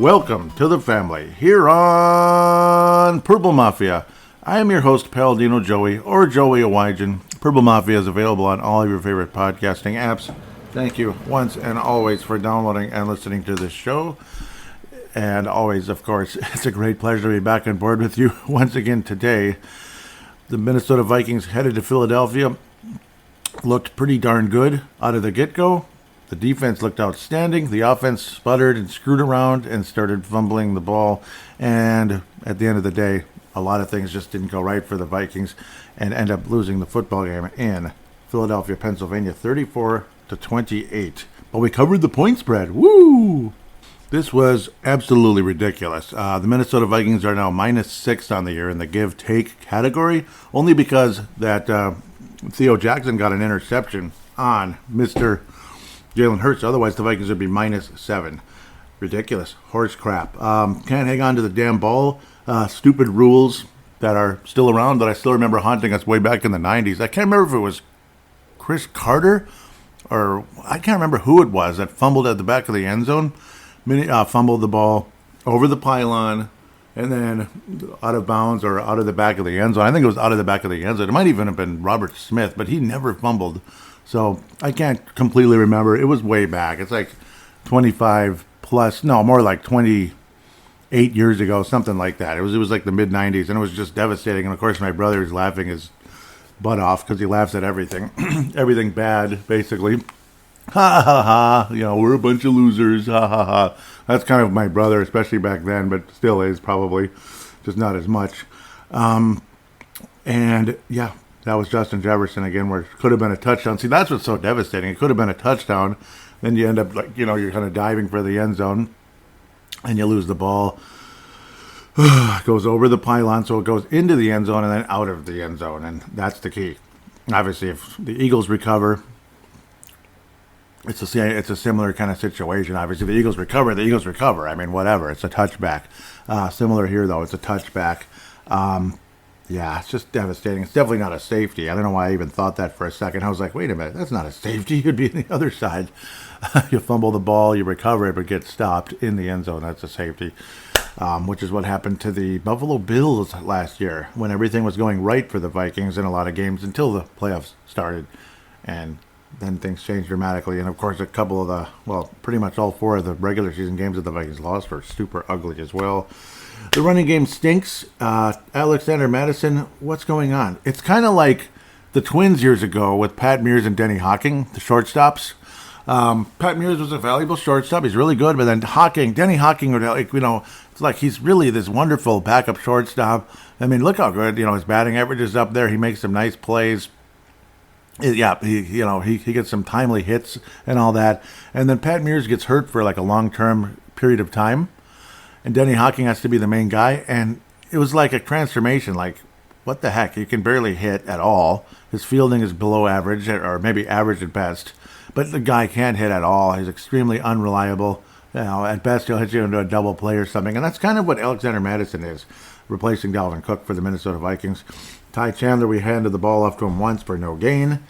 welcome to the family here on Purple Mafia. I am your host, Paladino Joey, or Joey Owygen. Purple Mafia is available on all of your favorite podcasting apps. Thank you once and always for downloading and listening to this show. And always, of course, it's a great pleasure to be back on board with you once again today. The Minnesota Vikings headed to Philadelphia. Looked pretty darn good out of the get-go. The defense looked outstanding. The offense sputtered and screwed around and started fumbling the ball. And at the end of the day, a lot of things just didn't go right for the Vikings and end up losing the football game in Philadelphia, Pennsylvania, 34-28. But we covered the point spread. Woo! This was absolutely ridiculous. The Minnesota Vikings are now -6 on the year in the give-take category, only because that Theo Jackson got an interception on Mr. Jalen Hurts. Otherwise, the Vikings would be -7. Ridiculous. Horse crap. Can't hang on to the damn ball. Stupid rules that are still around that I still remember haunting us way back in the 90s. I can't remember if it was Chris Carter or I can't remember who it was that fumbled at the back of the end zone. Fumbled the ball over the pylon and then out of bounds or out of the back of the end zone. I think it was out of the back of the end zone. It might even have been Robert Smith, but he never fumbled. So I can't completely remember. It was way back. It's like 25 plus, no, more like 28 years ago, something like that. It was like the mid-90s, and it was just devastating. And, of course, my brother is laughing his butt off because he laughs at everything. Everything bad, basically. Ha, ha, ha. You know, we're a bunch of losers. Ha, ha, ha. That's kind of my brother, especially back then, but still is probably, just not as much. And, yeah. That was Justin Jefferson again, where it could have been a touchdown. See, that's what's so devastating. It could have been a touchdown. Then you end up, like, you know, you're kind of diving for the end zone, and you lose the ball. It goes over the pylon, so it goes into the end zone and then out of the end zone, and that's the key. Obviously, if the Eagles recover, it's a similar kind of situation. Obviously, if the Eagles recover. I mean, whatever. It's a touchback. Similar here, though. It's a touchback. Yeah, it's just devastating. It's definitely not a safety. I don't know why I even thought that for a second. I was like, wait a minute, that's not a safety. You'd be on the other side. You fumble the ball, you recover it, but get stopped in the end zone. That's a safety, which is what happened to the Buffalo Bills last year when everything was going right for the Vikings in a lot of games until the playoffs started. And then things changed dramatically. And, of course, a couple of pretty much all 4 of the regular season games that the Vikings lost were super ugly as well. The running game stinks. Alexander Madison, what's going on? It's kind of like the Twins years ago with Pat Mears and Denny Hawking, the shortstops. Pat Mears was a valuable shortstop. He's really good. But then Denny Hawking, it's like he's really this wonderful backup shortstop. I mean, look how good, his batting average is up there. He makes some nice plays. Yeah, he gets some timely hits and all that. And then Pat Mears gets hurt for like a long-term period of time. And Denny Hawking has to be the main guy. And it was like a transformation. Like, what the heck? He can barely hit at all. His fielding is below average, or maybe average at best. But the guy can't hit at all. He's extremely unreliable. At best, he'll hit you into a double play or something. And that's kind of what Alexander Madison is, replacing Dalvin Cook for the Minnesota Vikings. Ty Chandler, we handed the ball off to him once for no gain.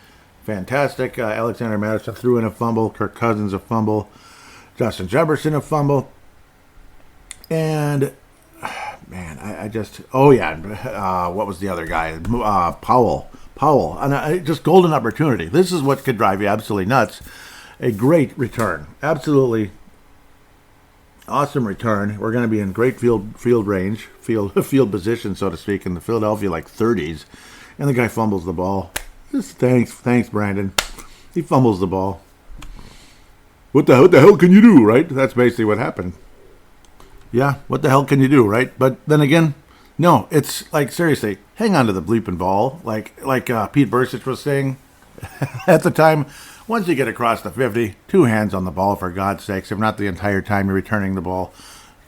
Fantastic. Alexander Madison threw in a fumble. Kirk Cousins a fumble. Justin Jefferson a fumble. And, man, what was the other guy? Powell. And just golden opportunity. This is what could drive you absolutely nuts. A great return. Absolutely awesome return. We're going to be in great field range, field position, so to speak, in the Philadelphia, 30s. And the guy fumbles the ball. Just thanks, Brandon. He fumbles the ball. What the hell can you do, right? That's basically what happened. Yeah, what the hell can you do, right? But then again, no, it's like, seriously, hang on to the bleeping ball. Like Pete Burcich was saying at the time, once you get across the 50, 2 hands on the ball, for God's sakes, if not the entire time you're returning the ball.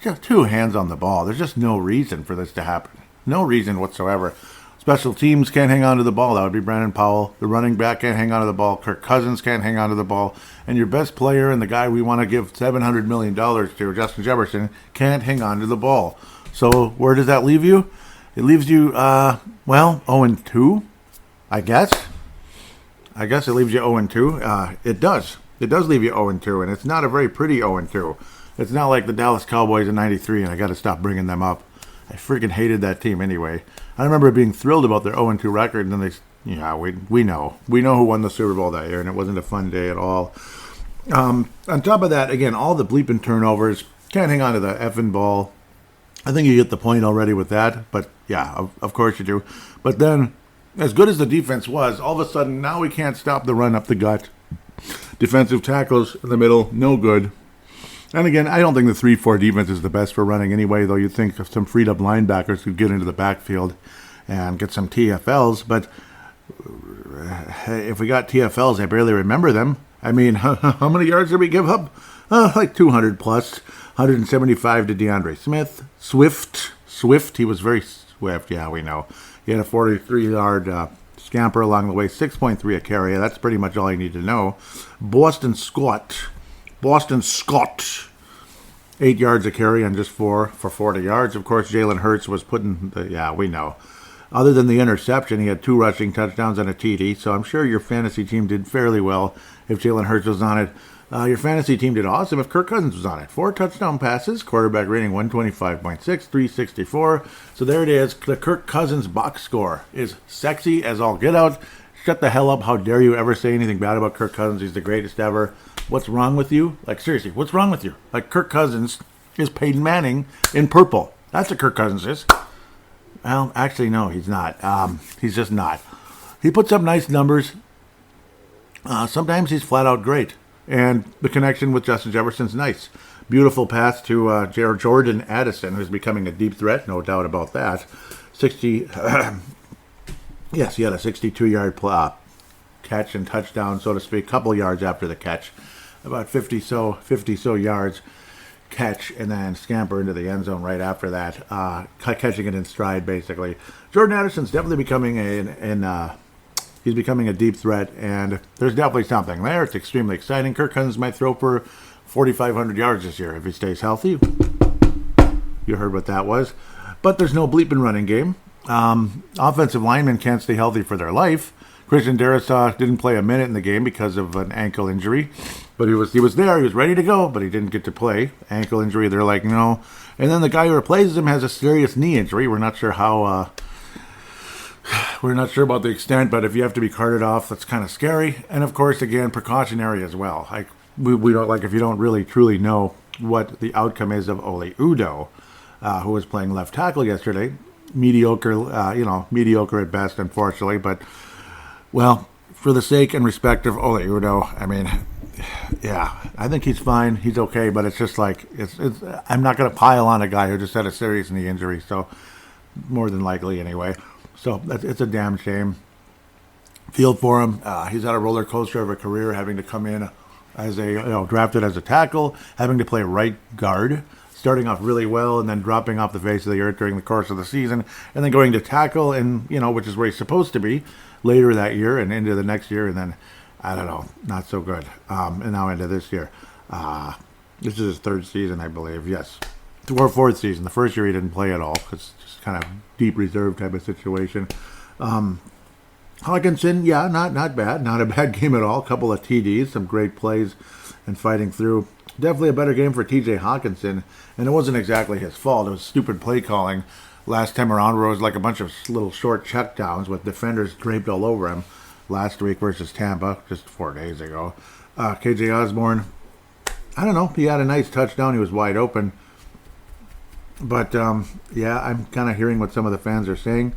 Just 2 hands on the ball. There's just no reason for this to happen. No reason whatsoever. Special teams can't hang on to the ball. That would be Brandon Powell. The running back can't hang on to the ball. Kirk Cousins can't hang on to the ball. And your best player and the guy we want to give $700 million to, Justin Jefferson, can't hang on to the ball. So where does that leave you? It leaves you, 0-2, I guess. I guess it leaves you 0-2. It does. It does leave you 0-2, and it's not a very pretty 0-2. It's not like the Dallas Cowboys in '93, and I got to stop bringing them up. I freaking hated that team anyway. I remember being thrilled about their 0-2 record, and then we know who won the Super Bowl that year, and it wasn't a fun day at all. On top of that, again, all the bleeping turnovers. Can't hang on to the effing ball. I think you get the point already with that, but yeah, of course you do. But then, as good as the defense was, all of a sudden now we can't stop the run up the gut. Defensive tackles in the middle, no good. And again, I don't think the 3-4 defense is the best for running anyway, though you'd think of some freed up linebackers who get into the backfield and get some TFLs. But if we got TFLs, I barely remember them. I mean, how many yards did we give up? Like 200 plus. 175 to DeAndre Swift. He was very swift. Yeah, we know. He had a 43-yard scamper along the way, 6.3 a carry. That's pretty much all you need to know. Boston Scott, 8 yards a carry on just 4 for 40 yards. Of course, Jalen Hurts was we know. Other than the interception, he had 2 rushing touchdowns and a TD, so I'm sure your fantasy team did fairly well if Jalen Hurts was on it. Your fantasy team did awesome if Kirk Cousins was on it. 4 touchdown passes, quarterback rating 125.6, 364. So there it is. The Kirk Cousins box score is sexy as all get out. Shut the hell up. How dare you ever say anything bad about Kirk Cousins? He's the greatest ever. What's wrong with you? Like, seriously, what's wrong with you? Like, Kirk Cousins is Peyton Manning in purple. That's what Kirk Cousins is. Well, actually, no, he's not. He's just not. He puts up nice numbers. Sometimes he's flat out great. And the connection with Justin Jefferson's nice. Beautiful pass to Jordan Addison, who's becoming a deep threat, no doubt about that. Yes, he had a 62-yard catch and touchdown, so to speak, couple yards after the catch. About 50 so yards catch, and then scamper into the end zone right after that, catching it in stride, basically. Jordan Addison's definitely becoming he's becoming a deep threat, and there's definitely something there. It's extremely exciting. Kirk Cousins might throw for 4,500 yards this year if he stays healthy. You heard what that was. But there's no bleeping running game. Offensive linemen can't stay healthy for their life. Christian Darrisaw didn't play a minute in the game because of an ankle injury. But he was there. He was ready to go, but he didn't get to play. Ankle injury, they're like, no. And then the guy who replaces him has a serious knee injury. We're not sure how... We're not sure about the extent, but if you have to be carted off, that's kind of scary. And of course, again, precautionary as well. Like we don't if you don't really truly know what the outcome is of Ole Udoh, who was playing left tackle yesterday. Mediocre at best, unfortunately. But well, for the sake and respect of Ole Udoh, I mean, yeah, I think he's fine. He's okay, but it's just like I'm not going to pile on a guy who just had a serious knee injury. So more than likely, anyway. So it's a damn shame. Feel for him. He's had a roller coaster of a career, having to come in as drafted as a tackle, having to play right guard, starting off really well and then dropping off the face of the earth during the course of the season, and then going to tackle, and which is where he's supposed to be later that year and into the next year, and then I don't know, not so good. And now into this year. This is his 3rd season, I believe. Yes. Or 4th season. The first year he didn't play at all. It's just kind of deep reserve type of situation. Hawkinson, yeah, not bad. Not a bad game at all. A couple of TDs, some great plays and fighting through. Definitely a better game for TJ Hawkinson. And it wasn't exactly his fault. It was stupid play calling last time around where it was like a bunch of little short checkdowns with defenders draped all over him last week versus Tampa, just 4 days ago. KJ Osborne, I don't know. He had a nice touchdown. He was wide open. But, yeah, I'm kind of hearing what some of the fans are saying,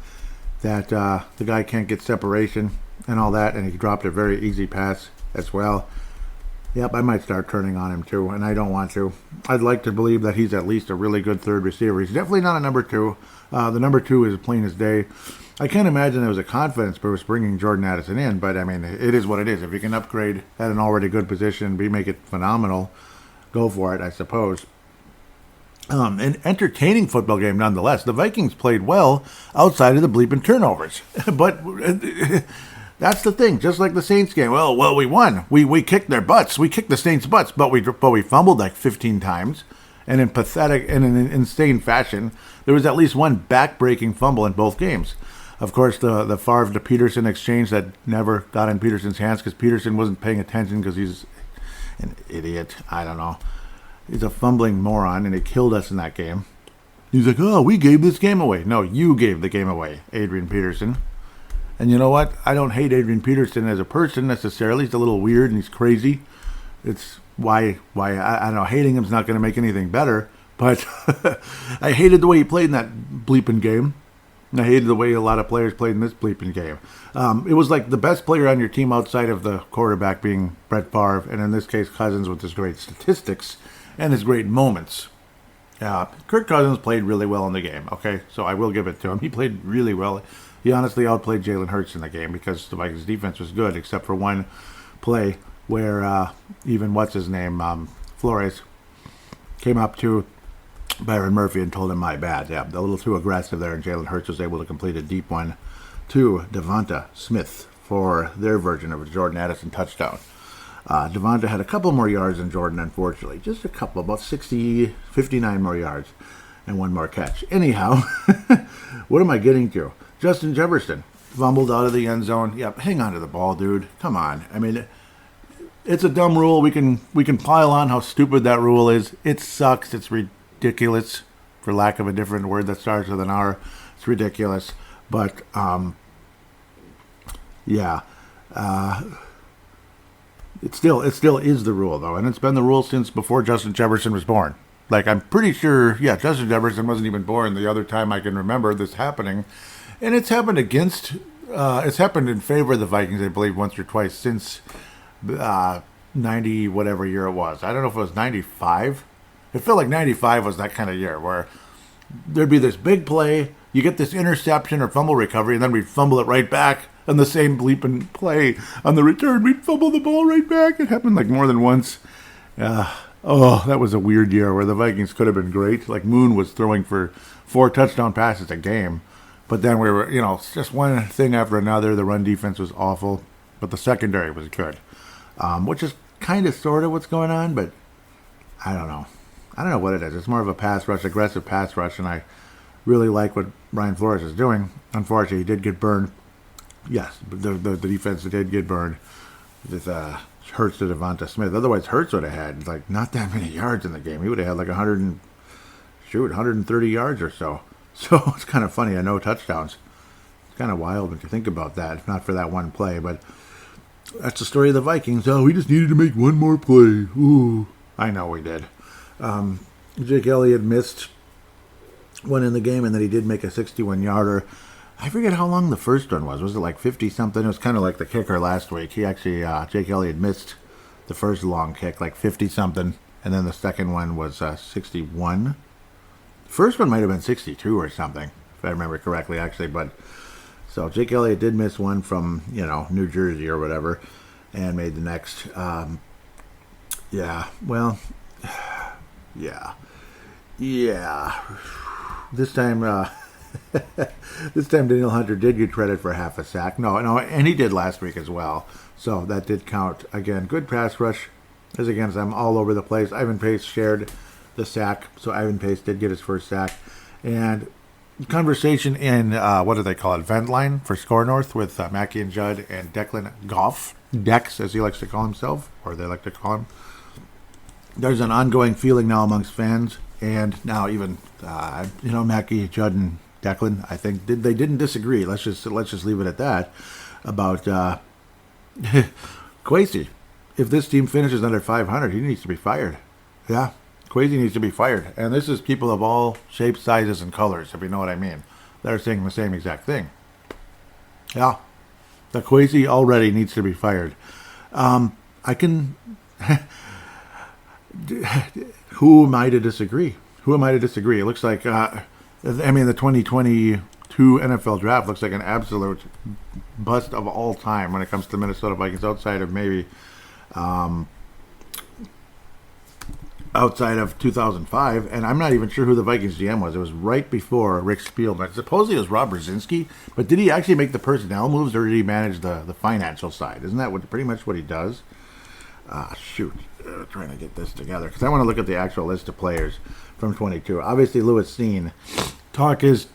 that the guy can't get separation and all that, and he dropped a very easy pass as well. Yep, I might start turning on him too, and I don't want to. I'd like to believe that he's at least a really good 3rd receiver. He's definitely not a number 2. The number 2 is plain as day. I can't imagine there was a confidence boost bringing Jordan Addison in, but, I mean, it is what it is. If you can upgrade at an already good position, make it phenomenal, go for it, I suppose. An entertaining football game nonetheless. The Vikings played well outside of the bleeping turnovers. But that's the thing. Just like the Saints game. Well, we won. We kicked their butts. We kicked the Saints' butts, but we fumbled like 15 times. And in pathetic and in an insane fashion, there was at least one back-breaking fumble in both games. Of course, the Favre to Peterson exchange that never got in Peterson's hands because Peterson wasn't paying attention because he's an idiot. I don't know. He's a fumbling moron, and he killed us in that game. He's like, oh, we gave this game away. No, you gave the game away, Adrian Peterson. And you know what? I don't hate Adrian Peterson as a person necessarily. He's a little weird and he's crazy. It's why I don't know, hating him's not going to make anything better. But I hated the way he played in that bleeping game. And I hated the way a lot of players played in this bleeping game. It was like the best player on your team outside of the quarterback being Brett Favre, and in this case, Cousins with his great statistics and his great moments. Kirk Cousins played really well in the game, okay? So I will give it to him. He played really well. He honestly outplayed Jalen Hurts in the game because the Vikings defense was good, except for one play where even what's-his-name, Flores, came up to Byron Murphy and told him, my bad. Yeah, a little too aggressive there, and Jalen Hurts was able to complete a deep one to Devonta Smith for their version of a Jordan Addison touchdown. Devonta had a couple more yards than Jordan, unfortunately. Just a couple, about 59 more yards and one more catch. Anyhow, what am I getting to? Justin Jefferson fumbled out of the end zone. Yep, hang on to the ball, dude. Come on. I mean, it's a dumb rule. We can pile on how stupid that rule is. It sucks. It's ridiculous, for lack of a different word that starts with an R. It's ridiculous. But, yeah. It still is the rule, though, and it's been the rule since before Justin Jefferson was born. Like, I'm pretty sure, Justin Jefferson wasn't even born the other time I can remember this happening. And it's happened it's happened in favor of the Vikings, I believe, once or twice since 90, whatever year it was. I don't know if it was 95. It felt like 95 was that kind of year where there'd be this big play, you get this interception or fumble recovery, and then we'd fumble it right back on the same bleeping play. On the return, we'd fumble the ball right back. It happened like more than once. That was a weird year where the Vikings could have been great. Like Moon was throwing for 4 touchdown passes a game. But then we were, just one thing after another. The run defense was awful, but the secondary was good, which is kind of sort of what's going on, but I don't know. I don't know what it is. It's more of a pass rush, aggressive pass rush, and I really like what Brian Flores is doing. Unfortunately, he did get burned. Yes, the defense did get burned with Hurts to Devonta Smith. Otherwise, Hurts would have had like not that many yards in the game. He would have had like 130 yards or so. So it's kind of funny. I know touchdowns. It's kind of wild when you think about that. If not for that one play, but that's the story of the Vikings. Oh, we just needed to make one more play. Ooh, I know we did. Jake Elliott missed one in the game, and then he did make a 61-yarder. I forget how long the first one was. Was it like 50-something? It was kind of like the kicker last week. He actually, Jake Elliott missed the first long kick, like 50-something, and then the second one was 61. The first one might have been 62 or something, if I remember correctly, actually. But so Jake Elliott did miss one from, New Jersey or whatever, and made the next. This time, Daniel Hunter did get credit for half a sack. No, and he did last week as well. So that did count. Again, good pass rush. As again, I'm all over the place. Ivan Pace shared the sack, so Ivan Pace did get his first sack. And conversation in, what do they call it, vent line for Score North with Mackie and Judd and Declan Goff. Dex, as he likes to call himself, or they like to call him. There's an ongoing feeling now amongst fans, and now even, Mackie, Judd, and Declan, I think, they didn't disagree. Let's just leave it at that, about Kwesi. If this team finishes under 500, he needs to be fired. Yeah, Kwesi needs to be fired. And this is people of all shapes, sizes, and colors, if you know what I mean. They're saying the same exact thing. Yeah, the Kwesi already needs to be fired. I can... Who am I to disagree? It looks like, the 2022 NFL draft looks like an absolute bust of all time when it comes to Minnesota Vikings, outside of maybe, outside of 2005, and I'm not even sure who the Vikings GM was. It was right before Rick Spielman. Supposedly it was Rob Brzezinski, but did he actually make the personnel moves, or did he manage the financial side? Isn't that pretty much what he does? Trying to get this together, because I want to look at the actual list of players from 22. Obviously, Louis Steen. Talk is,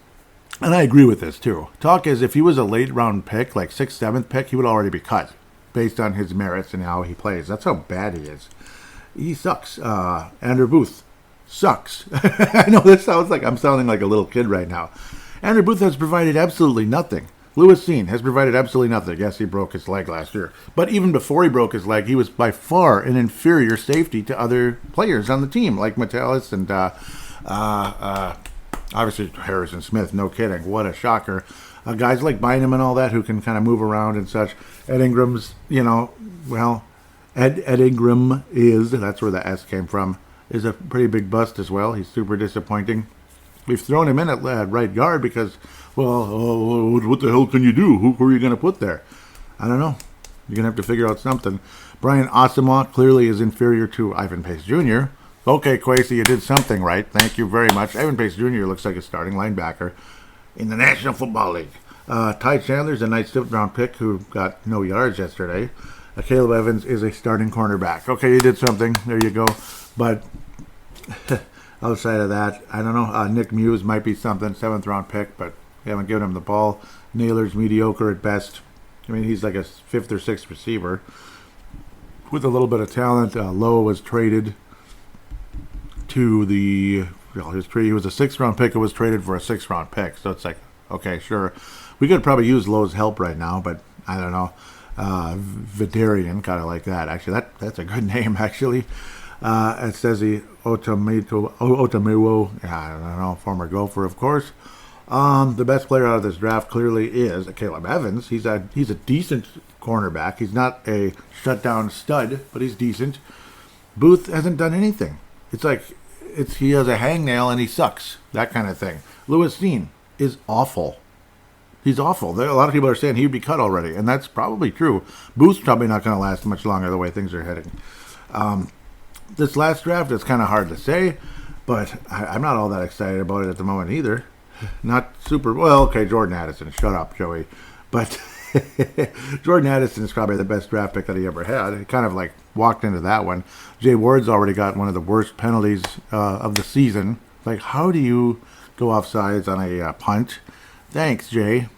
and I agree with this too, talk is if he was a late round pick, like 6th, 7th pick, he would already be cut based on his merits and how he plays. That's how bad he is. He sucks. Andrew Booth sucks. I know this sounds like I'm sounding like a little kid right now. Andrew Booth has provided absolutely nothing. Lewis Seen has provided absolutely nothing. Yes, he broke his leg last year. But even before he broke his leg, he was by far an inferior safety to other players on the team, like Metellus and obviously Harrison Smith. No kidding. What a shocker. Guys like Bynum and all that who can kind of move around and such. Ed Ingram's, Ed Ingram that's where the S came from, is a pretty big bust as well. He's super disappointing. We've thrown him in at right guard because, what the hell can you do? Who are you going to put there? I don't know. You're going to have to figure out something. Brian Asamoah clearly is inferior to Ivan Pace Jr. Okay, Kwesi, you did something right. Thank you very much. Ivan Pace Jr. looks like a starting linebacker in the National Football League. Ty Chandler's a nice 7th-round pick who got no yards yesterday. Caleb Evans is a starting cornerback. Okay, you did something. There you go. But outside of that, I don't know. Nick Muse might be something, 7th-round pick, but we haven't given him the ball. Naylor's mediocre at best. I mean, he's like a 5th or 6th receiver with a little bit of talent. Lowe was traded to he was a 6th-round pick. It was traded for a 6th-round pick. So it's like, okay, sure. We could probably use Lowe's help right now, but I don't know. Vidarian, kind of like that. Actually, that's a good name, actually. It says Otamewo, I don't know, former Gopher, of course. The best player out of this draft clearly is Caleb Evans. He's a decent cornerback. He's not a shutdown stud, but he's decent. Booth hasn't done anything. It's like he has a hangnail and he sucks. That kind of thing. Lewis Seen is awful. He's awful. A lot of people are saying he'd be cut already, and that's probably true. Booth's probably not going to last much longer the way things are heading. This last draft is kind of hard to say, but I'm not all that excited about it at the moment either. Not super. Well, okay, Jordan Addison. Shut up, Joey. But Jordan Addison is probably the best draft pick that he ever had. He kind of like walked into that one. Jay Ward's already got one of the worst penalties of the season. Like, how do you go offsides on a punt? Thanks, Jay.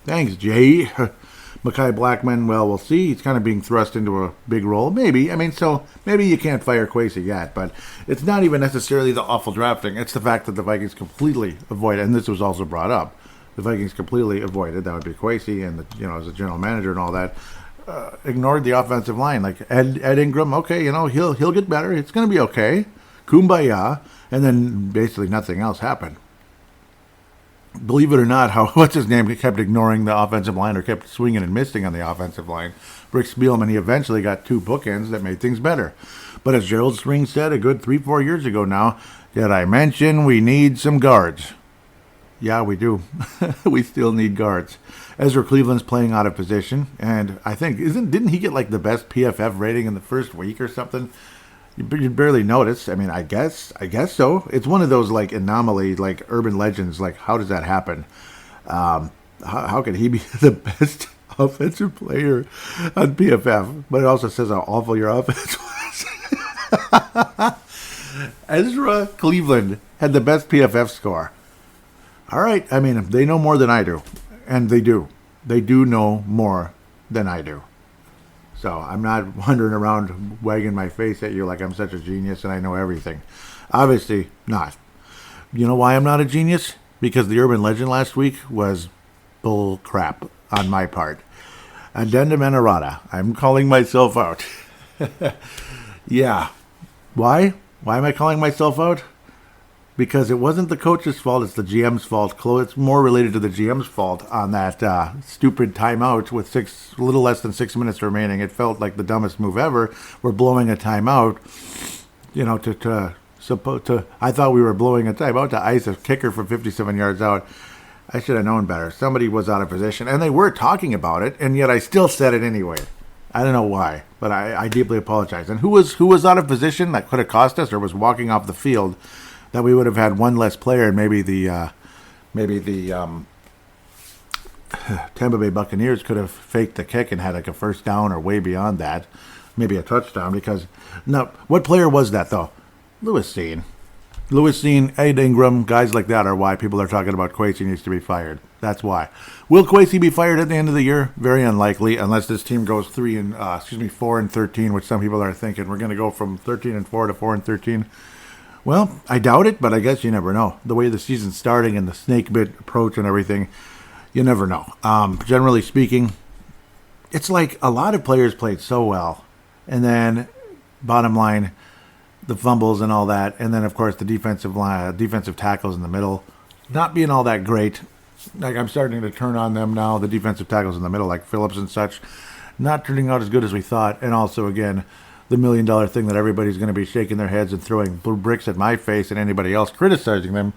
Mekhi Blackman, well, we'll see. He's kind of being thrust into a big role. Maybe. I mean, so maybe you can't fire Kwesi yet, but it's not even necessarily the awful drafting. It's the fact that the Vikings completely avoided, and this was also brought up, the Vikings completely avoided, that would be Kwesi, and as a general manager and all that, ignored the offensive line. Like Ed Ingram, okay, he'll get better. It's going to be okay. Kumbaya. And then basically nothing else happened. Believe it or not, what's his name kept ignoring the offensive line or kept swinging and missing on the offensive line. Rick Spielman, he eventually got 2 bookends that made things better. But as Gerald String said a good 3-4 years ago now, did I mention we need some guards? Yeah, we do. We still need guards. Ezra Cleveland's playing out of position, and I think didn't he get like the best PFF rating in the first week or something? You barely notice. I mean, I guess so. It's one of those like anomaly, like urban legends. Like, how does that happen? How could he be the best offensive player on PFF? But it also says how awful your offense was. Ezra Cleveland had the best PFF score. All right. I mean, they know more than I do, and they do. They do know more than I do. So I'm not wandering around wagging my face at you like I'm such a genius and I know everything. Obviously not. You know why I'm not a genius? Because the urban legend last week was bull crap on my part. Addendum and errata. I'm calling myself out. Yeah. Why? Why am I calling myself out? Because it wasn't the coach's fault, it's the GM's fault. It's more related to the GM's fault on that stupid timeout with a little less than 6 minutes remaining. It felt like the dumbest move ever. We're blowing a timeout, I thought we were blowing a timeout to ice a kicker from 57 yards out. I should have known better. Somebody was out of position, and they were talking about it, and yet I still said it anyway. I don't know why, but I deeply apologize. And who was out of position that could have cost us or was walking off the field? That we would have had one less player, and maybe the Tampa Bay Buccaneers could have faked the kick and had like a first down or way beyond that, maybe a touchdown. Because no, what player was that though? Lewis Seen. Lewis Seen, Ed Ingram, guys like that are why people are talking about Kwesi needs to be fired. That's why. Will Kwesi be fired at the end of the year? Very unlikely, unless this team goes 4-13, which some people are thinking. We're going to go from 13-4 to 4-13. Well, I doubt it, but I guess you never know. The way the season's starting and the snake bit approach and everything, you never know. Generally speaking, it's like a lot of players played so well, and then bottom line, the fumbles and all that, and then of course the defensive tackles in the middle not being all that great. Like, I'm starting to turn on them now, the defensive tackles in the middle, like Phillips and such, not turning out as good as we thought. And also, again, the $1 million thing that everybody's going to be shaking their heads and throwing blue bricks at my face and anybody else criticizing them.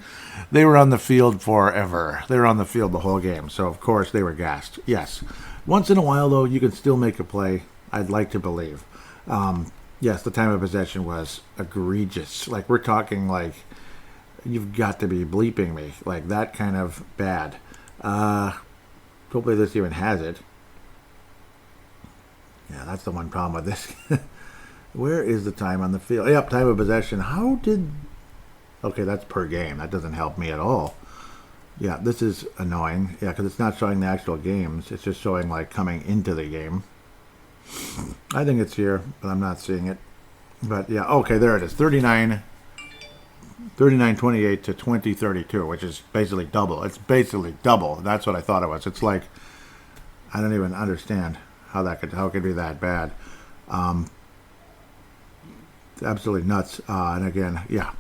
They were on the field forever. They were on the field the whole game, so of course they were gassed. Yes. Once in a while, though, you can still make a play, I'd like to believe. Yes, the time of possession was egregious. Like, we're talking like, you've got to be bleeping me. Like, that kind of bad. Hopefully this even has it. Yeah, that's the one problem with this. Where is the time on the field? Yep, time of possession. Okay, that's per game. That doesn't help me at all. Yeah, this is annoying. Yeah, because it's not showing the actual games. It's just showing, like, coming into the game. I think it's here, but I'm not seeing it. But, yeah, okay, there it is. 39-28 to 20-32, which is basically double. It's basically double. That's what I thought it was. It's like, I don't even understand how it could be that bad. It's absolutely nuts. And again, yeah.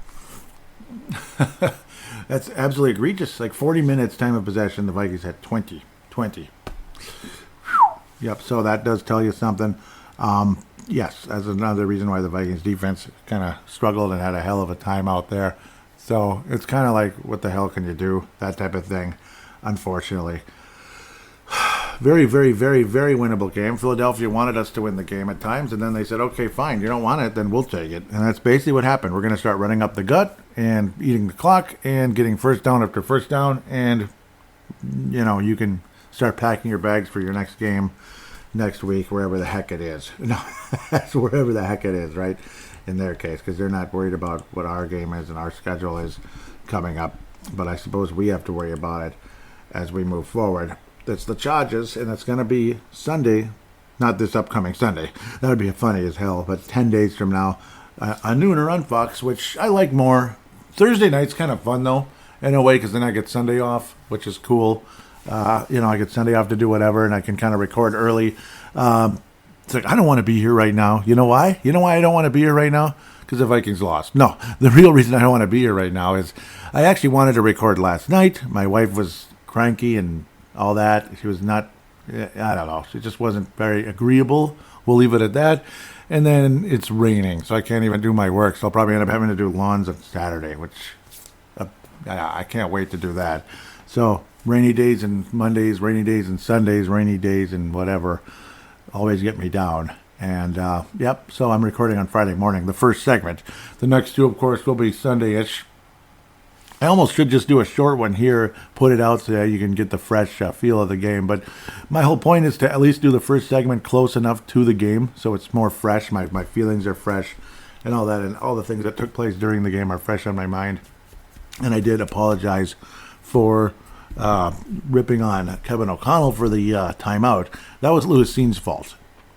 That's absolutely egregious. Like 40 minutes time of possession, the Vikings had 20. Yep, so that does tell you something. Yes, that's another reason why the Vikings defense kind of struggled and had a hell of a time out there. So it's kind of like, what the hell can you do? That type of thing, unfortunately. Very, very, very, very winnable game. Philadelphia wanted us to win the game at times, and then they said, okay, fine, you don't want it, then we'll take it. And that's basically what happened. We're going to start running up the gut and eating the clock and getting first down after first down, and, you know, you can start packing your bags for your next game next week, wherever the heck it is. No, that's wherever the heck it is, right? In their case, because they're not worried about what our game is and our schedule is coming up. But I suppose we have to worry about it as we move forward. That's the Chargers, and it's going to be Sunday, not this upcoming Sunday. That would be funny as hell, but 10 days from now, a nooner on Fox, which I like more. Thursday night's kind of fun, though, in a way, because then I get Sunday off, which is cool. I get Sunday off to do whatever, and I can kind of record early. It's like, I don't want to be here right now. You know why? You know why I don't want to be here right now? Because the Vikings lost. No, the real reason I don't want to be here right now is I actually wanted to record last night. My wife was cranky and all that. She was not, I don't know. She just wasn't very agreeable. We'll leave it at that. And then it's raining, so I can't even do my work. So I'll probably end up having to do lawns on Saturday, which I can't wait to do that. So rainy days and Mondays, rainy days and Sundays, rainy days and whatever always get me down. And, yep, so I'm recording on Friday morning, the first segment. The next two, of course, will be Sunday-ish. I almost should just do a short one here, put it out so that you can get the fresh feel of the game. But my whole point is to at least do the first segment close enough to the game so it's more fresh. My feelings are fresh and all that, and all the things that took place during the game are fresh on my mind. And I did apologize for ripping on Kevin O'Connell for the timeout. That was Lewis Seen's fault,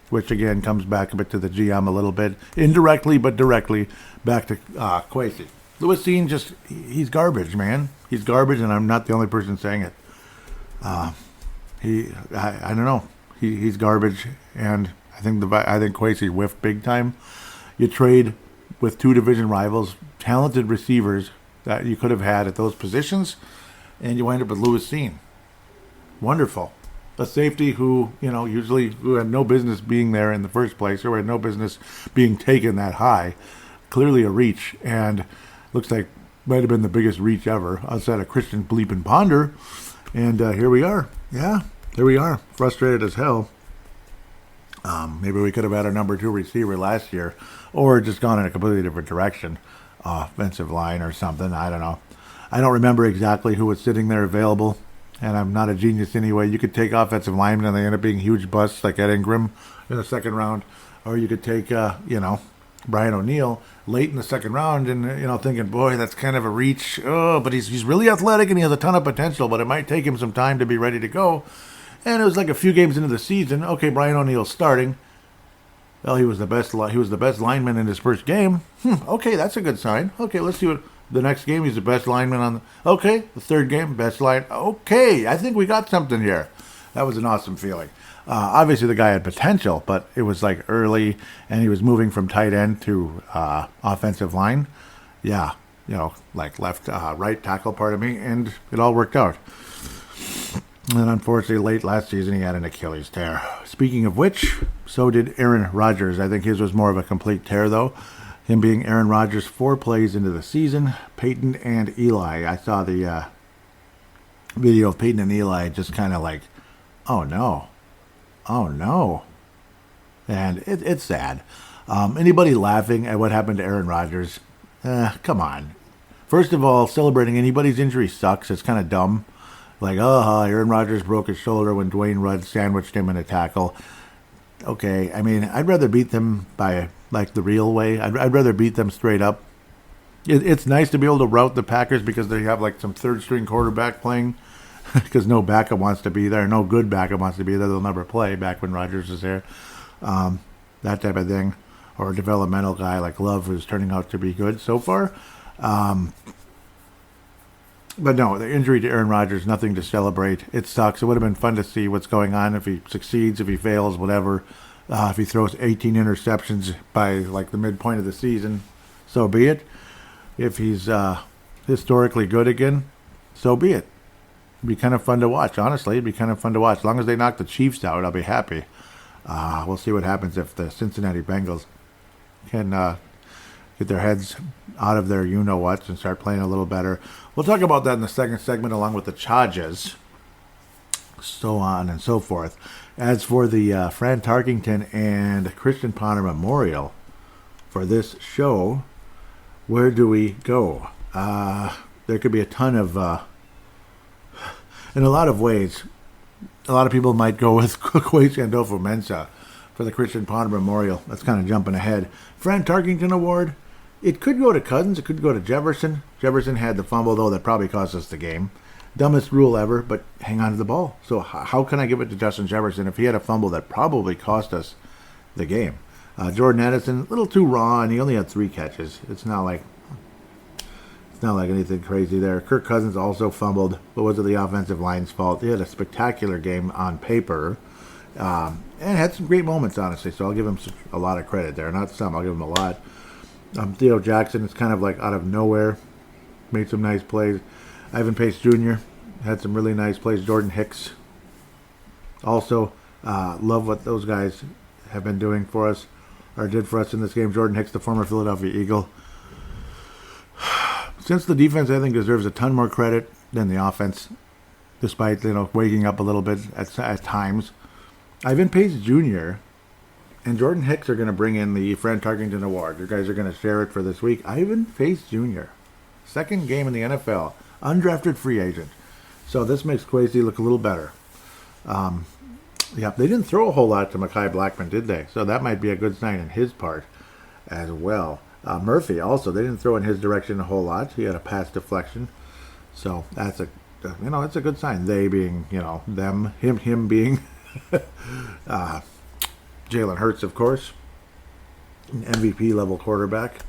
which again comes back a bit to the GM a little bit, indirectly but directly back to Kwesi. Lewis Seen he's garbage, man. He's garbage, and I'm not the only person saying it. I don't know. He's garbage, and I think Kwesi whiffed big time. You trade with two division rivals, talented receivers that you could have had at those positions, and you wind up with Lewis Seen. Wonderful. A safety who had no business being there in the first place, or had no business being taken that high. Clearly a reach, and looks like might have been the biggest reach ever outside of Christian Bleepin' Ponder. And here we are. Yeah, here we are. Frustrated as hell. Maybe we could have had a number 2 receiver last year, or just gone in a completely different direction. Offensive line or something. I don't know. I don't remember exactly who was sitting there available, and I'm not a genius anyway. You could take offensive linemen and they end up being huge busts like Ed Ingram in the second round, or you could take, Brian O'Neill, late in the second round, and thinking, boy, that's kind of a reach. Oh, but he's really athletic and he has a ton of potential, but it might take him some time to be ready to go. And it was like a few games into the season. Okay, Brian O'Neill's starting. Well, he was the best lineman in his first game. Okay, that's a good sign. Okay, let's see what the next game. He's the best lineman on. Okay, the third game, best line. Okay, I think we got something here. That was an awesome feeling. Obviously, the guy had potential, but it was like early, and he was moving from tight end to offensive line. Yeah, like left, right tackle part of me, and it all worked out. And unfortunately, late last season, he had an Achilles tear. Speaking of which, so did Aaron Rodgers. I think his was more of a complete tear, though. Him being Aaron Rodgers 4 plays into the season. Peyton and Eli. I saw the video of Peyton and Eli just kind of like, oh no. And it's sad. Anybody laughing at what happened to Aaron Rodgers? Come on. First of all, celebrating anybody's injury sucks. It's kind of dumb. Like, Aaron Rodgers broke his shoulder when Dwayne Rudd sandwiched him in a tackle. Okay, I mean, I'd rather beat them by, like, the real way. I'd rather beat them straight up. It's nice to be able to rout the Packers because they have, like, some third-string quarterback playing because no backup wants to be there. No good backup wants to be there. They'll never play back when Rodgers is there. That type of thing. Or a developmental guy like Love, who's turning out to be good so far. But no, the injury to Aaron Rodgers, nothing to celebrate. It sucks. It would have been fun to see what's going on if he succeeds, if he fails, whatever. If he throws 18 interceptions by like the midpoint of the season, so be it. If he's historically good again, so be it. It'd be kind of fun to watch, honestly. It'd be kind of fun to watch. As long as they knock the Chiefs out, I'll be happy. We'll see what happens if the Cincinnati Bengals can get their heads out of their you-know-whats and start playing a little better. We'll talk about that in the second segment along with the Chargers, so on and so forth. As for the Fran Tarkington and Christian Ponder Memorial for this show, where do we go? There could be a ton of, in a lot of ways, a lot of people might go with Kwesi Adolfo-Mensah for the Christian Ponder Memorial. That's kind of jumping ahead. Fran Tarkington Award, it could go to Cousins. It could go to Jefferson. Jefferson had the fumble, though, that probably cost us the game. Dumbest rule ever, but hang on to the ball. So how can I give it to Justin Jefferson if he had a fumble that probably cost us the game? Jordan Addison, a little too raw, and he only had 3 catches. It's not like anything crazy there. Kirk Cousins also fumbled, but was it the offensive line's fault? He had a spectacular game on paper, and had some great moments, honestly. So I'll give him a lot of credit there. Not some, I'll give him a lot. Theo Jackson is kind of like out of nowhere. Made some nice plays. Ivan Pace Jr. had some really nice plays. Jordan Hicks. Also, love what those guys have been doing for us, or did for us in this game. Jordan Hicks, the former Philadelphia Eagle. Since the defense, I think, deserves a ton more credit than the offense, despite, waking up a little bit at times. Ivan Pace Jr. and Jordan Hicks are going to bring in the Fran Tarkington Award. You guys are going to share it for this week. Ivan Pace Jr., second game in the NFL, undrafted free agent. So this makes Kwesi look a little better. They didn't throw a whole lot to Mekhi Blackman, did they? So that might be a good sign in his part as well. Murphy also, they didn't throw in his direction a whole lot. He had a pass deflection. So that's it's a good sign. They being, them, him being Jalen Hurts, of course, an MVP level quarterback.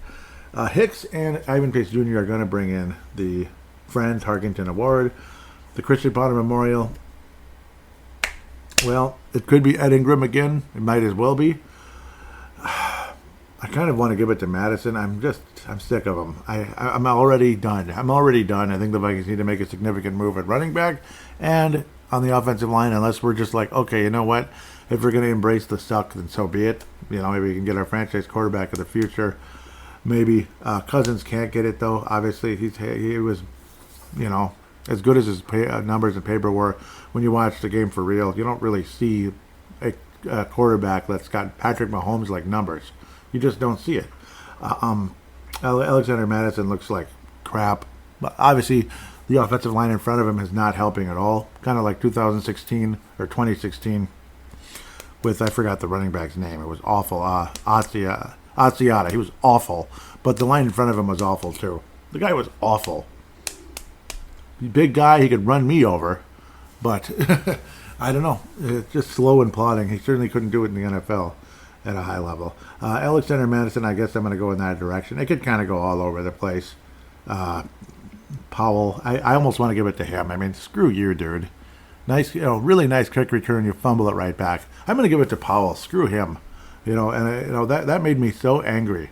Hicks and Ivan Pace Jr. are going to bring in the Fran Tarkington Award. The Christian Ponder Memorial, well, it could be Ed Ingram again. It might as well be. I kind of want to give it to Madison. I'm sick of him. I'm already done. I think the Vikings need to make a significant move at running back and on the offensive line, unless we're just like, okay, you know what? If we're going to embrace the suck, then so be it. Maybe we can get our franchise quarterback of the future. Maybe Cousins can't get it, though. Obviously, he was, as good as his numbers and paper were. When you watch the game for real, you don't really see a quarterback that's got Patrick Mahomes-like numbers. You just don't see it. Alexander Madison looks like crap. But obviously, the offensive line in front of him is not helping at all. Kind of like 2016 or 2016 with, I forgot the running back's name. It was awful. Asiata. He was awful. But the line in front of him was awful, too. The guy was awful. Big guy, he could run me over. But, I don't know. It's just slow and plodding. He certainly couldn't do it in the NFL at a high level. Alexander Madison, I guess I'm going to go in that direction. It could kind of go all over the place. Powell, I almost want to give it to him. I mean, screw you, dude. Nice, really nice quick return. You fumble it right back. I'm going to give it to Powell. Screw him. That made me so angry.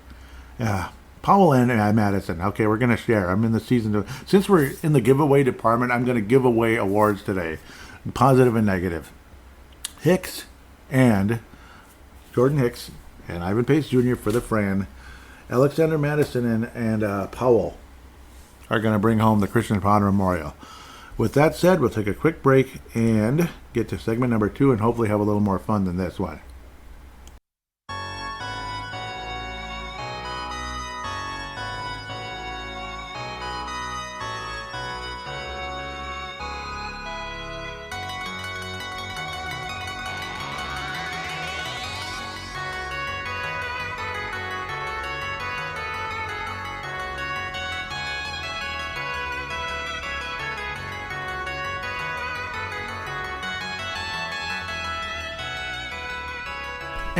Yeah. Powell and Madison. Okay, we're going to share. I'm in the season. Since we're in the giveaway department, I'm going to give away awards today. Positive and negative. Hicks and Jordan Hicks and Ivan Pace Jr. for the Fran. Alexander Madison and Powell are going to bring home the Christian Potter Memorial. With that said, we'll take a quick break and get to segment number 2 and hopefully have a little more fun than this one.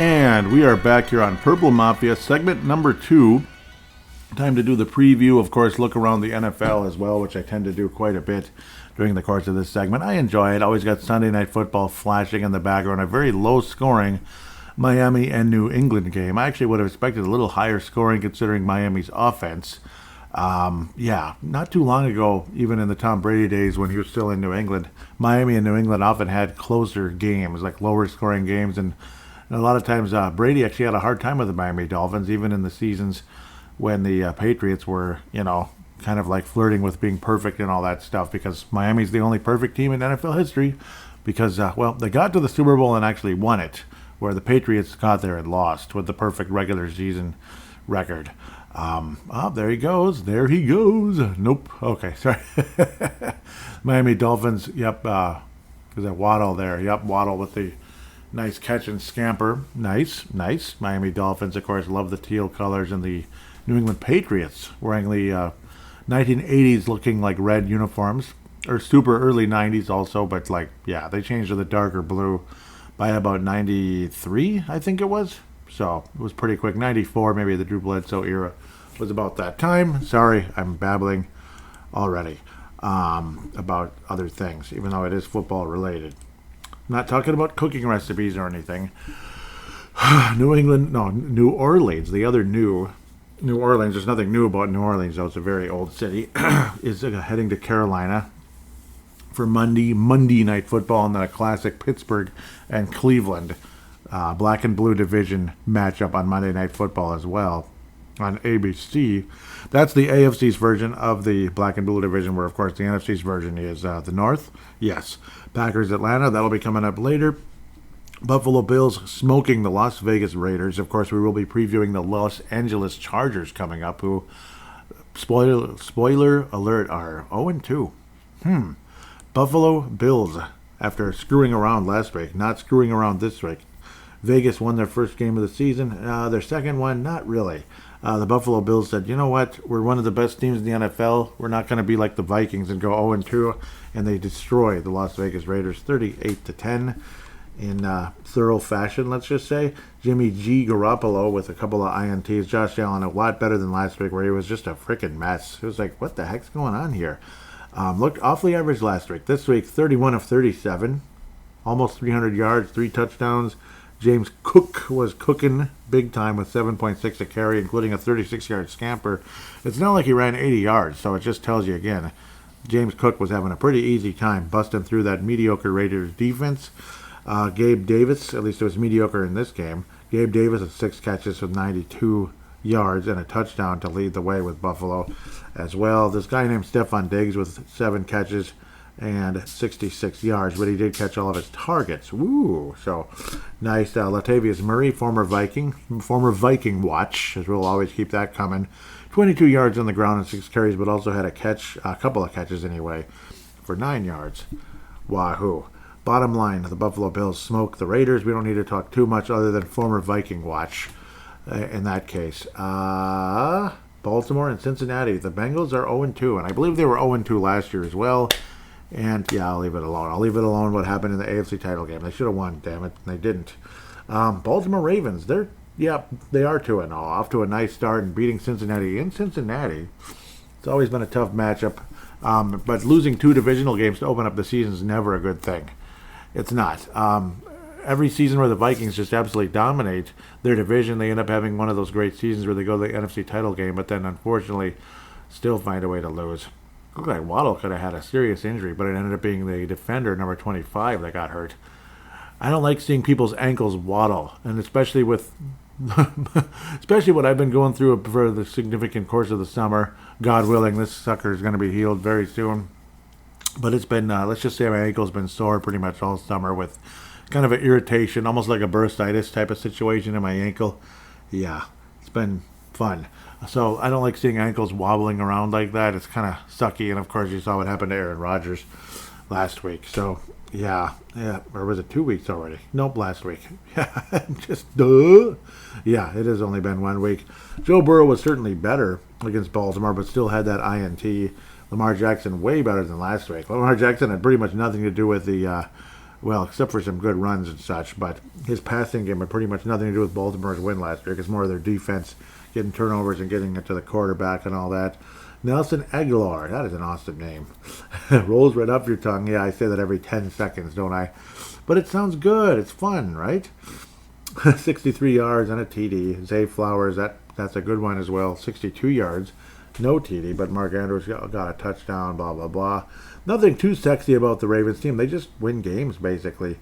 And we are back here on Purple Mafia, segment number 2. Time to do the preview, of course, look around the NFL as well, which I tend to do quite a bit during the course of this segment. I enjoy it. Always got Sunday Night Football flashing in the background. A very low-scoring Miami and New England game. I actually would have expected a little higher scoring considering Miami's offense. Not too long ago, even in the Tom Brady days when he was still in New England, Miami and New England often had closer games, like lower-scoring games, and a lot of times, Brady actually had a hard time with the Miami Dolphins, even in the seasons when the Patriots were, kind of like flirting with being perfect and all that stuff, because Miami's the only perfect team in NFL history, because, they got to the Super Bowl and actually won it, where the Patriots got there and lost with the perfect regular season record. There he goes. There he goes. Nope. Okay, sorry. Miami Dolphins, yep. Is that Waddle there? Yep, Waddle with the nice catch and scamper. Nice. Miami Dolphins, of course, love the teal colors, and the New England Patriots wearing the 1980s looking like red uniforms, or super early 90s also, but they changed to the darker blue by about 93, I think it was. So it was pretty quick. 94, maybe the Drew Bledsoe era was about that time. Sorry, I'm babbling already about other things, even though it is football related. Not talking about cooking recipes or anything. New Orleans, the other New Orleans, there's nothing new about New Orleans, though. It's a very old city, is heading to Carolina for Monday Night Football, and then a classic Pittsburgh and Cleveland black and blue division matchup on Monday Night Football as well on ABC. That's the AFC's version of the black and blue division, where, of course, the NFC's version is the North. Yes. Packers Atlanta, that'll be coming up later. Buffalo Bills smoking the Las Vegas Raiders. Of course, we will be previewing the Los Angeles Chargers coming up, who, spoiler alert, are 0-2. Buffalo Bills, after screwing around last week, not screwing around this week. Vegas won their first game of the season. Their second one, not really. The Buffalo Bills said, you know what, we're one of the best teams in the NFL. We're not going to be like the Vikings and go 0-2. And they destroy the Las Vegas Raiders 38-10 in thorough fashion, let's just say. Jimmy G. Garoppolo with a couple of INTs. Josh Allen a lot better than last week, where he was just a freaking mess. It was like, what the heck's going on here? Looked awfully average last week. This week, 31 of 37. Almost 300 yards, 3 touchdowns. James Cook was cooking big time with 7.6 a carry, including a 36-yard scamper. It's not like he ran 80 yards, so it just tells you again, James Cook was having a pretty easy time busting through that mediocre Raiders defense. Gabe Davis, at least it was mediocre in this game. Gabe Davis had 6 catches with 92 yards and a touchdown to lead the way with Buffalo as well. This guy named Stephon Diggs with 7 catches and 66 yards, but he did catch all of his targets. Woo! So nice. Latavius Murray, former Viking watch, as we'll always keep that coming. 22 yards on the ground and 6 carries, but also had a couple of catches anyway, for 9 yards. Wahoo! Bottom line, the Buffalo Bills smoke the Raiders. We don't need to talk too much other than former Viking watch in that case. Baltimore and Cincinnati. The Bengals are 0-2, and I believe they were 0-2 last year as well. And yeah, I'll leave it alone. I'll leave it alone what happened in the AFC title game. They should have won, damn it. And they didn't. Baltimore Ravens, they are 2-0. Off to a nice start and beating Cincinnati in Cincinnati. It's always been a tough matchup. But losing 2 divisional games to open up the season is never a good thing. It's not. Every season where the Vikings just absolutely dominate their division, they end up having one of those great seasons where they go to the NFC title game, but then unfortunately still find a way to lose. Looked like Waddle could have had a serious injury, but it ended up being the defender, number 25, that got hurt. I don't like seeing people's ankles waddle, and especially with especially what I've been going through for the significant course of the summer. God willing, this sucker is going to be healed very soon. But it's been, let's just say my ankle's been sore pretty much all summer with kind of an irritation, almost like a bursitis type of situation in my ankle. Yeah, it's been fun. So I don't like seeing ankles wobbling around like that. It's kind of sucky. And of course, you saw what happened to Aaron Rodgers last week. So yeah. Or was it 2 weeks already? Nope, last week. Yeah, just duh. Yeah, it has only been 1 week. Joe Burrow was certainly better against Baltimore, but still had that INT. Lamar Jackson way better than last week. Lamar Jackson had pretty much nothing to do with the, except for some good runs and such, but his passing game had pretty much nothing to do with Baltimore's win last week. It's more of their defense getting turnovers and getting it to the quarterback and all that. Nelson Aguilar, that is an awesome name. Rolls right up your tongue. Yeah, I say that every 10 seconds, don't I? But it sounds good. It's fun, right? 63 yards and a TD. Zay Flowers, that's a good one as well. 62 yards. No TD, but Mark Andrews got a touchdown, blah, blah, blah. Nothing too sexy about the Ravens team. They just win games, basically.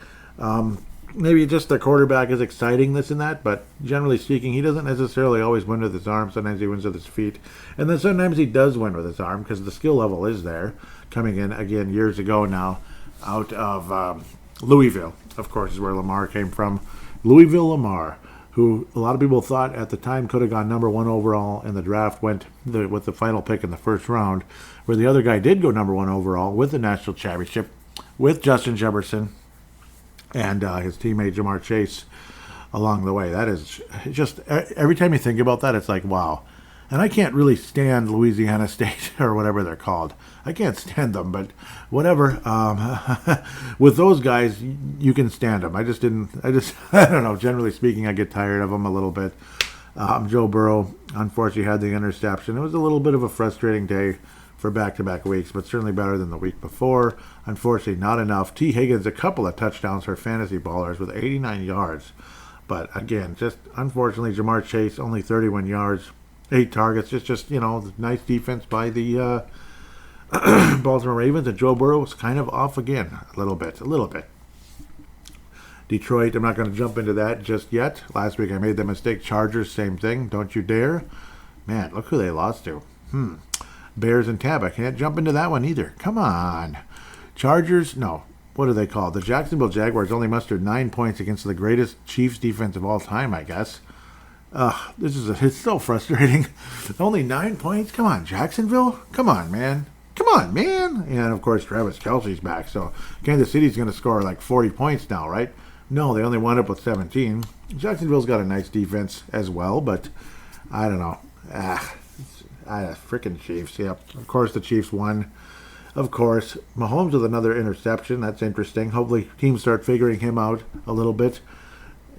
Maybe just the quarterback is exciting, this and that, but generally speaking, he doesn't necessarily always win with his arm. Sometimes he wins with his feet. And then sometimes he does win with his arm because the skill level is there. Coming in, again, years ago now, out of Louisville, of course, is where Lamar came from. Louisville Lamar, who a lot of people thought at the time could have gone number 1 overall in the draft, went with the final pick in the first round, where the other guy did go number 1 overall with the national championship with Justin Jefferson and his teammate Jamar Chase along the way. That is just, every time you think about that, it's like, wow. And I can't really stand Louisiana State or whatever they're called. I can't stand them, but whatever. With those guys, you can stand them. I don't know. Generally speaking, I get tired of them a little bit. Joe Burrow, unfortunately, had the interception. It was a little bit of a frustrating day for back-to-back weeks, but certainly better than the week before. Unfortunately, not enough. T. Higgins, a couple of touchdowns for fantasy ballers with 89 yards. But again, just unfortunately, Jamar Chase, only 31 yards, 8 targets. Just nice defense by the Baltimore Ravens. And Joe Burrow was kind of off again, a little bit. Detroit, I'm not going to jump into that just yet. Last week I made the mistake. Chargers, same thing. Don't you dare. Man, look who they lost to. Bears and Tampa. Can't jump into that one either. Come on. Chargers, no. What are they called? The Jacksonville Jaguars only mustered 9 points against the greatest Chiefs defense of all time, I guess. It's so frustrating. Only 9 points? Come on, Jacksonville? Come on, man. And, of course, Travis Kelce's back, so Kansas City's going to score like 40 points now, right? No, they only wound up with 17. Jacksonville's got a nice defense as well, but I don't know. Freaking Chiefs. Yep. Of course, the Chiefs won. Of course, Mahomes with another interception. That's interesting. Hopefully, teams start figuring him out a little bit.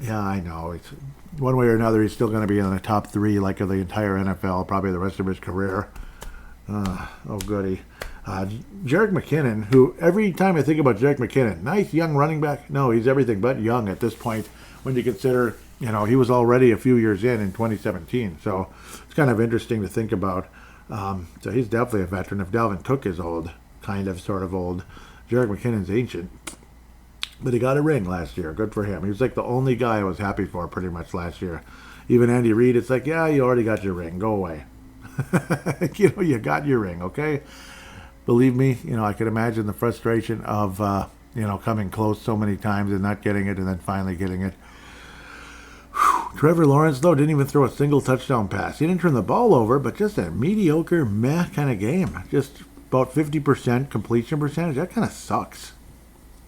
Yeah, I know. It's one way or another, he's still going to be in the top 3 like of the entire NFL, probably the rest of his career. Oh, goody. Jerick McKinnon, who every time I think about Jerick McKinnon, nice young running back. No, he's everything but young at this point when you consider, he was already a few years in 2017. So it's kind of interesting to think about. So he's definitely a veteran. If Dalvin Cook is old, sort of old, Jerick McKinnon's ancient. But he got a ring last year. Good for him. He was like the only guy I was happy for pretty much last year. Even Andy Reid, it's like, yeah, you already got your ring. Go away. You got your ring, okay? Believe me, I could imagine the frustration of, coming close so many times and not getting it and then finally getting it. Trevor Lawrence, though, didn't even throw a single touchdown pass. He didn't turn the ball over, but just a mediocre, meh kind of game. Just about 50% completion percentage. That kind of sucks.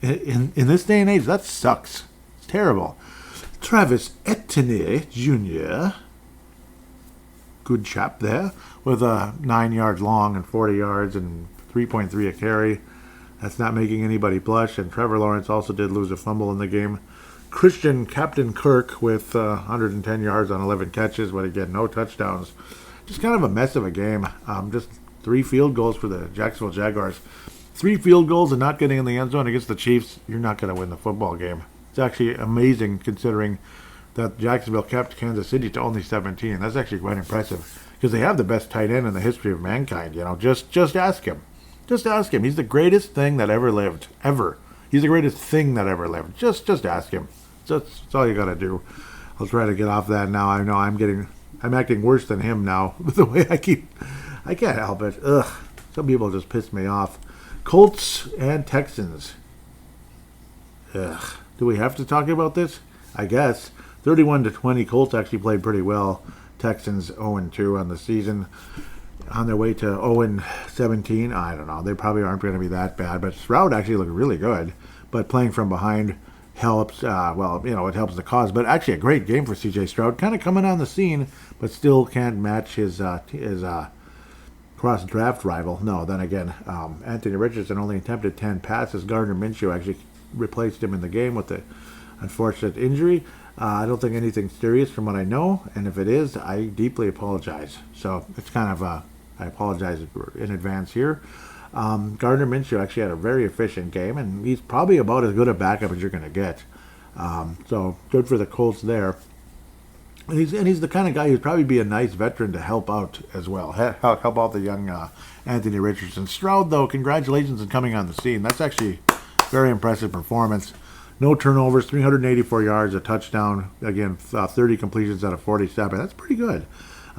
In this day and age, that sucks. It's terrible. Travis Etienne Jr. good chap there with a 9 yards long and 40 yards and 3.3 a carry. That's not making anybody blush. And Trevor Lawrence also did lose a fumble in the game. Captain Kirk with 110 yards on 11 catches, but again, no touchdowns. Just kind of a mess of a game. Just 3 field goals for the Jacksonville Jaguars. 3 field goals and not getting in the end zone against the Chiefs, you're not going to win the football game. It's actually amazing considering that Jacksonville kept Kansas City to only 17. That's actually quite impressive because they have the best tight end in the history of mankind. Just ask him. Just ask him. He's the greatest thing that ever lived. Ever. He's the greatest thing that ever lived. Just ask him. That's all you got to do. I'll try to get off that now. I know I'm acting worse than him now with the way I can't help it. Ugh. Some people just piss me off. Colts and Texans. Ugh. Do we have to talk about this? I guess. 31-20. Colts actually played pretty well. Texans 0-2 on the season. On their way to 0-17. I don't know. They probably aren't going to be that bad. But Stroud actually looked really good. But playing from behind helps. It helps the cause. But actually a great game for C.J. Stroud. Kind of coming on the scene, but still can't match his cross-draft rival. No, then again, Anthony Richardson only attempted 10 passes. Gardner Minshew actually replaced him in the game with the unfortunate injury. I don't think anything serious from what I know, and if it is, I deeply apologize. So it's kind of I apologize in advance here. Gardner Minshew actually had a very efficient game, and he's probably about as good a backup as you're going to get. So good for the Colts there. And he's the kind of guy who'd probably be a nice veteran to help out as well. Help out the young Anthony Richardson. Stroud, though, congratulations on coming on the scene. That's actually a very impressive performance. No turnovers, 384 yards, a touchdown. Again, 30 completions out of 47. That's pretty good.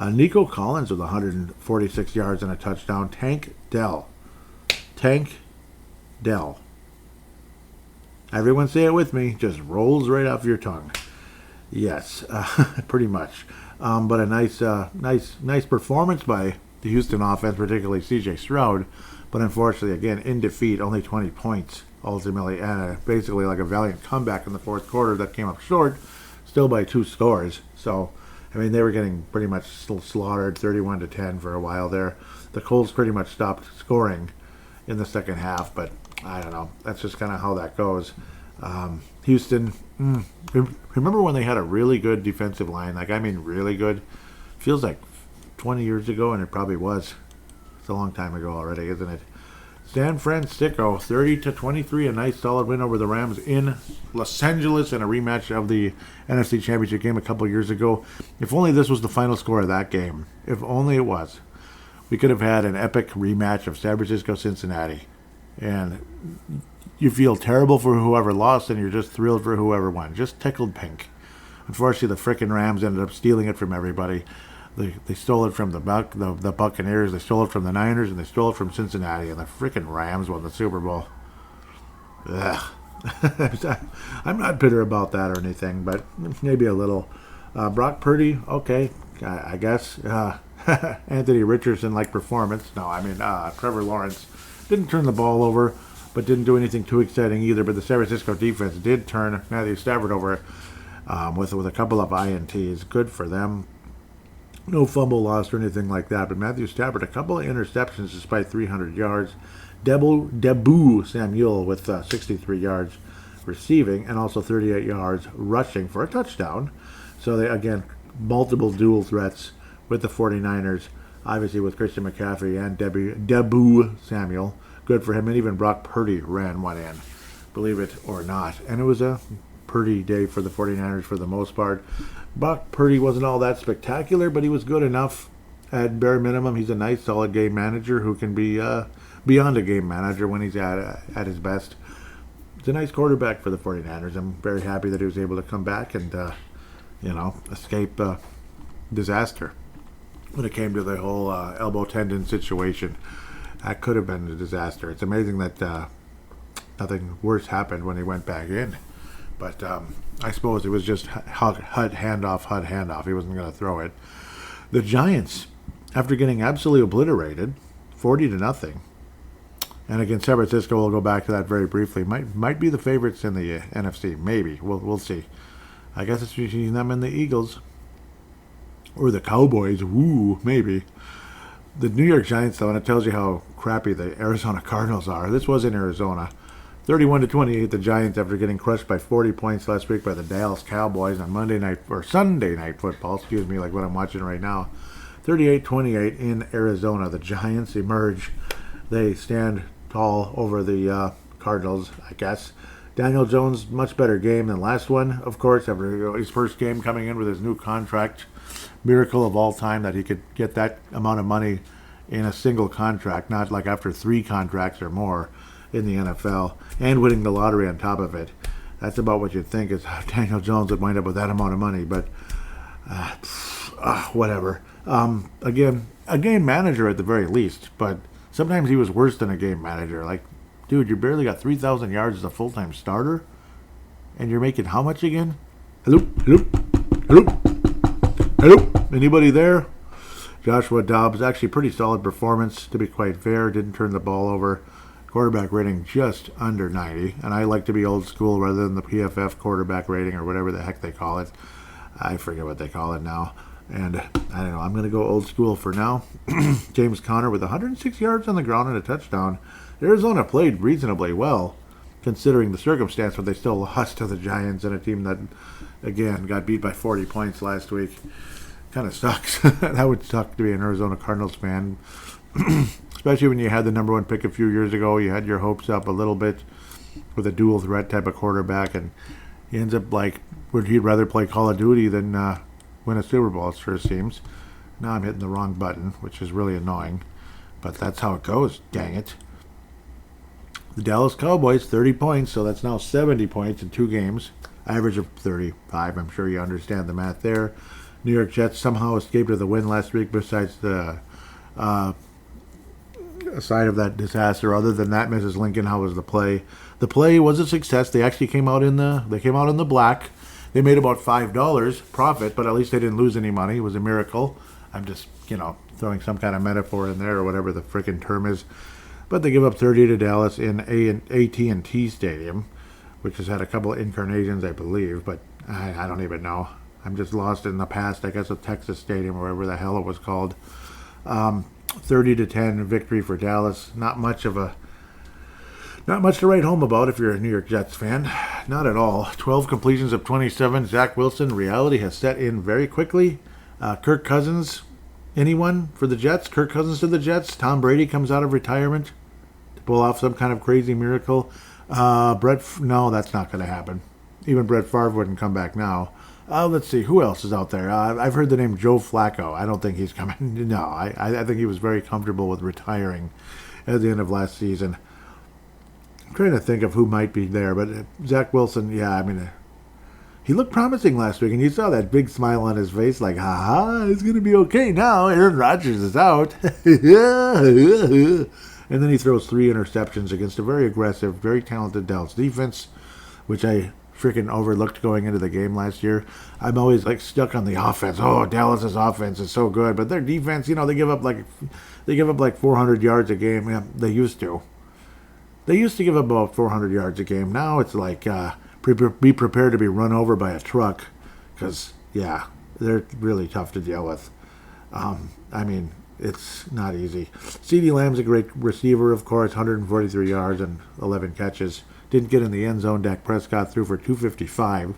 Nico Collins with 146 yards and a touchdown. Tank Dell. Everyone say it with me. Just rolls right off your tongue. Yes, pretty much. But a nice performance by the Houston offense, particularly C.J. Stroud. But unfortunately, again, in defeat, only 20 points ultimately, and basically like a valiant comeback in the fourth quarter that came up short, still by 2 scores. So, I mean, they were getting pretty much slaughtered 31-10 for a while there. The Colts pretty much stopped scoring in the second half, but I don't know. That's just kind of how that goes. Houston, remember when they had a really good defensive line? Like, I mean, really good. Feels like 20 years ago, and it probably was. It's a long time ago already, isn't it? San Francisco, 30-23, a nice solid win over the Rams in Los Angeles in a rematch of the NFC Championship game a couple years ago. If only this was the final score of that game. If only it was. We could have had an epic rematch of San Francisco-Cincinnati. And you feel terrible for whoever lost, and you're just thrilled for whoever won. Just tickled pink. Unfortunately, the frickin' Rams ended up stealing it from everybody. They stole it from the Buccaneers, they stole it from the Niners, and they stole it from Cincinnati, and the frickin' Rams won the Super Bowl. Ugh. I'm not bitter about that or anything, but maybe a little. Brock Purdy, okay, I guess. Anthony Richardson-like performance. No, I mean, Trevor Lawrence didn't turn the ball over, but didn't do anything too exciting either. But the San Francisco defense did turn Matthew Stafford over with a couple of INTs. Good for them. No fumble lost or anything like that. But Matthew Stafford, a couple of interceptions despite 300 yards. Debu Samuel with 63 yards receiving and also 38 yards rushing for a touchdown. So they, again, multiple dual threats with the 49ers. Obviously with Christian McCaffrey and Debu Samuel. Good for him. And even Brock Purdy ran one in, believe it or not. And it was a Purdy day for the 49ers for the most part. Brock Purdy wasn't all that spectacular, but he was good enough at bare minimum. He's a nice, solid game manager who can be beyond a game manager when he's at his best. It's a nice quarterback for the 49ers. I'm very happy that he was able to come back and, escape disaster when it came to the whole elbow tendon situation. That could have been a disaster. It's amazing that nothing worse happened when he went back in. But I suppose it was just handoff. He wasn't going to throw it. The Giants, after getting absolutely obliterated, 40-0, and against San Francisco, we'll go back to that very briefly, might be the favorites in the NFC. Maybe. We'll see. I guess it's between them and the Eagles. Or the Cowboys. Ooh, maybe. The New York Giants, though, and it tells you how crappy the Arizona Cardinals are. This was in Arizona. 31-28, the Giants, after getting crushed by 40 points last week by the Dallas Cowboys on Sunday night football, like what I'm watching right now. 38-28 in Arizona. The Giants emerge. They stand tall over the Cardinals, I guess. Daniel Jones, much better game than last one, of course, after his first game coming in with his new contract. Miracle of all time that he could get that amount of money in a single contract, not like after 3 contracts or more in the NFL, and winning the lottery on top of it. That's about what you'd think is how Daniel Jones would wind up with that amount of money, but whatever. Again, a game manager at the very least, but sometimes he was worse than a game manager. Like, dude, you barely got 3,000 yards as a full-time starter, and you're making how much again? Hello? Anybody there? Joshua Dobbs, actually pretty solid performance, to be quite fair. Didn't turn the ball over. Quarterback rating just under 90. And I like to be old school rather than the PFF quarterback rating or whatever the heck they call it. I forget what they call it now. And I don't know. I'm going to go old school for now. James Conner with 106 yards on the ground and a touchdown. Arizona played reasonably well, considering the circumstance, but they still lost to the Giants and a team that, again, got beat by 40 points last week. Kind of sucks. That would suck to be an Arizona Cardinals fan. Especially when you had the number 1 pick a few years ago. You had your hopes up a little bit with a dual threat type of quarterback, and he ends up would he rather play Call of Duty than win a Super Bowl, it sure seems. Now I'm hitting the wrong button, which is really annoying. But that's how it goes, dang it. The Dallas Cowboys, 30 points, so that's now 70 points in 2 games. Average of 35, I'm sure you understand the math there. New York Jets somehow escaped with a win last week besides the side of that disaster. Other than that, Mrs. Lincoln, how was the play? The play was a success. They actually came out in the black. They made about $5 profit, but at least they didn't lose any money. It was a miracle. I'm just, throwing some kind of metaphor in there or whatever the frickin' term is. But they give up 30 to Dallas in AT&T Stadium, which has had a couple of incarnations, I believe, but I don't even know. I'm just lost in the past, I guess, of Texas Stadium or whatever the hell it was called. 30-10 victory for Dallas. Not much to write home about if you're a New York Jets fan. Not at all. 12 completions of 27. Zach Wilson, reality has set in very quickly. Kirk Cousins, anyone for the Jets? Kirk Cousins to the Jets. Tom Brady comes out of retirement to pull off some kind of crazy miracle. No, that's not going to happen. Even Brett Favre wouldn't come back now. Let's see, who else is out there? I've heard the name Joe Flacco. I don't think he's coming. No, I think he was very comfortable with retiring at the end of last season. I'm trying to think of who might be there, but Zach Wilson, he looked promising last week, and you saw that big smile on his face, like, it's going to be okay now. Aaron Rodgers is out. And then he throws 3 interceptions against a very aggressive, very talented Dallas defense, which I freaking overlooked going into the game last year. I'm always stuck on the offense. Oh, Dallas's offense is so good, but their defense, they give up like 400 yards a game. Yeah, they used to. They used to give up about 400 yards a game. Now it's like be prepared to be run over by a truck, because they're really tough to deal with. It's not easy. CeeDee Lamb's a great receiver, of course, 143 yards and 11 catches. Didn't get in the end zone. Dak Prescott threw for $255.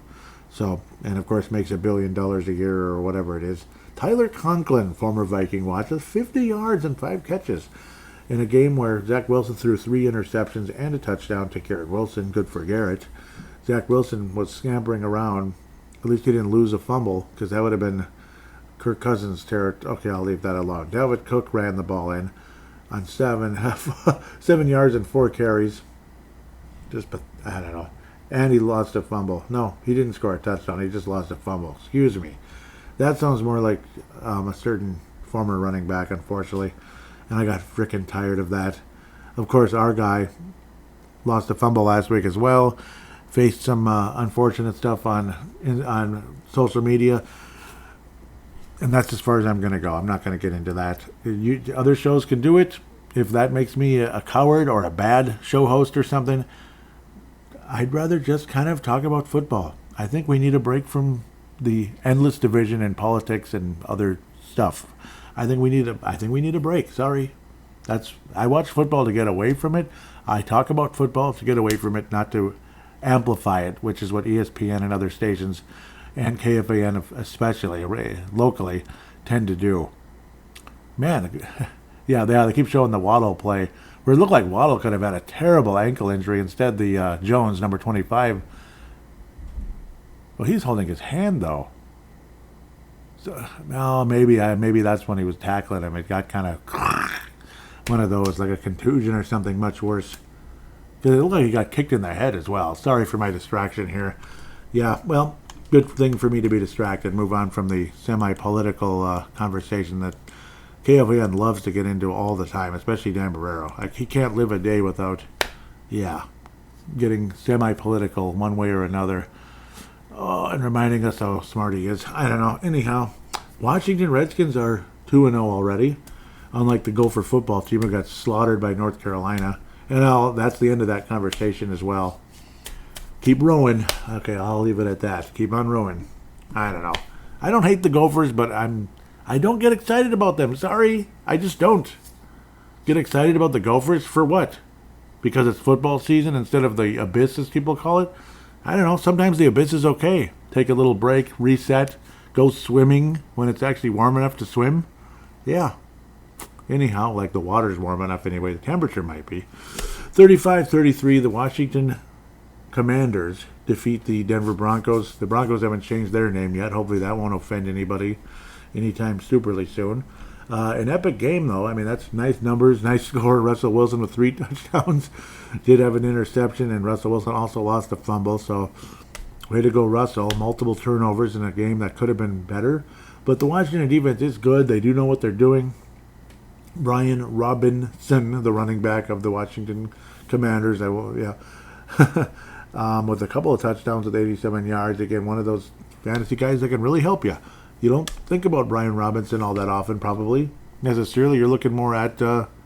So, and of course makes $1 billion a year or whatever it is. Tyler Conklin, former Viking watch, with 50 yards and 5 catches in a game where Zach Wilson threw 3 interceptions and a touchdown to Garrett Wilson. Good for Garrett. Zach Wilson was scampering around. At least he didn't lose a fumble, because that would have been Kirk Cousins' territory. Okay, I'll leave that alone. Dalvin Cook ran the ball in on 7 yards and 4 carries. I don't know. And he lost a fumble. No, he didn't score a touchdown. He just lost a fumble. Excuse me. That sounds more like a certain former running back, unfortunately. And I got freaking tired of that. Of course, our guy lost a fumble last week as well. Faced some unfortunate stuff on social media. And that's as far as I'm going to go. I'm not going to get into that. Other shows can do it. If that makes me a coward or a bad show host or something, I'd rather just kind of talk about football. I think we need a break from the endless division in politics and other stuff. I think we need a break. Sorry. I watch football to get away from it. I talk about football to get away from it, not to amplify it, which is what ESPN and other stations and KFAN especially locally tend to do. Man, yeah, they keep showing the Waddle play where it looked like Waddle could have had a terrible ankle injury. Instead, the Jones, number 25, well, he's holding his hand though. So, no, maybe that's when he was tackling him. It got kind of one of those, like a contusion or something much worse. Because it looked like he got kicked in the head as well. Sorry for my distraction here. Yeah, well, good thing for me to be distracted. Move on from the semi-political conversation that KFAN loves to get into all the time, especially Dan Barrero. Like, he can't live a day without, getting semi-political one way or another. Oh, and reminding us how smart he is. I don't know. Anyhow, Washington Redskins are 2-0 already. Unlike the Gopher football team who got slaughtered by North Carolina. And that's the end of that conversation as well. Keep rowing. Okay, I'll leave it at that. Keep on rowing. I don't know. I don't hate the Gophers, but I don't get excited about them. Sorry. I just don't. Get excited about the Gophers for what? Because it's football season instead of the abyss, as people call it? I don't know. Sometimes the abyss is okay. Take a little break, reset, go swimming when it's actually warm enough to swim. Yeah. Anyhow, like the water's warm enough anyway, the temperature might be. 35-33, the Washington Commanders defeat the Denver Broncos. The Broncos haven't changed their name yet. Hopefully that won't offend anybody anytime superly soon. An epic game, though. I mean, that's nice numbers, nice score. Russell Wilson with 3 touchdowns. Did have an interception, and Russell Wilson also lost a fumble. So, way to go, Russell. Multiple turnovers in a game that could have been better. But the Washington defense is good. They do know what they're doing. Brian Robinson, the running back of the Washington Commanders, with a couple of touchdowns with 87 yards. Again, one of those fantasy guys that can really help you. You don't think about Brian Robinson all that often, probably. Necessarily, you're looking more at,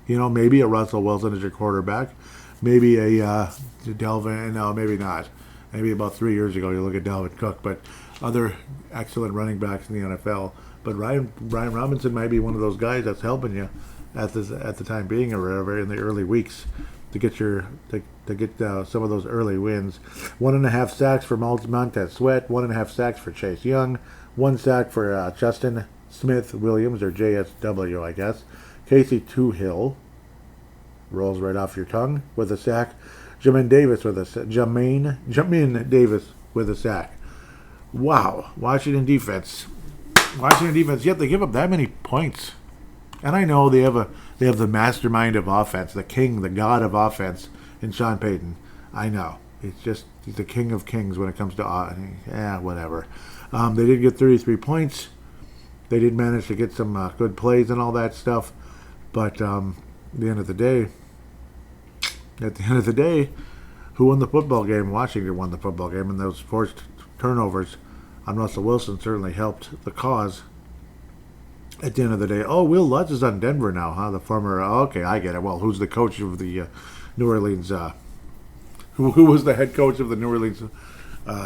maybe a Russell Wilson as your quarterback. Maybe a Delvin, no, maybe not. Maybe about 3 years ago, you look at Dalvin Cook, but other excellent running backs in the NFL. But Brian Robinson might be one of those guys that's helping you at the time being or whatever in the early weeks to get some of those early wins. 1.5 sacks for Montez Sweat, 1.5 sacks for Chase Young, 1 sack for Justin Smith Williams, or JSW, I guess. Casey Toohill rolls right off your tongue with a sack. Jamin Davis with a sack. Wow, Washington defense, yet they give up that many points. And I know they have the mastermind of offense, the king, the god of offense in Sean Payton. I know. He's the king of kings when it comes to whatever. They did get 33 points. They did manage to get some good plays and all that stuff. But at the end of the day, who won the football game? Washington won the football game, and those forced turnovers on Russell Wilson certainly helped the cause. At the end of the day, Will Lutz is on Denver now, huh? The former, okay, I get it. Well, who's the coach of the New Orleans, who was the head coach of the New Orleans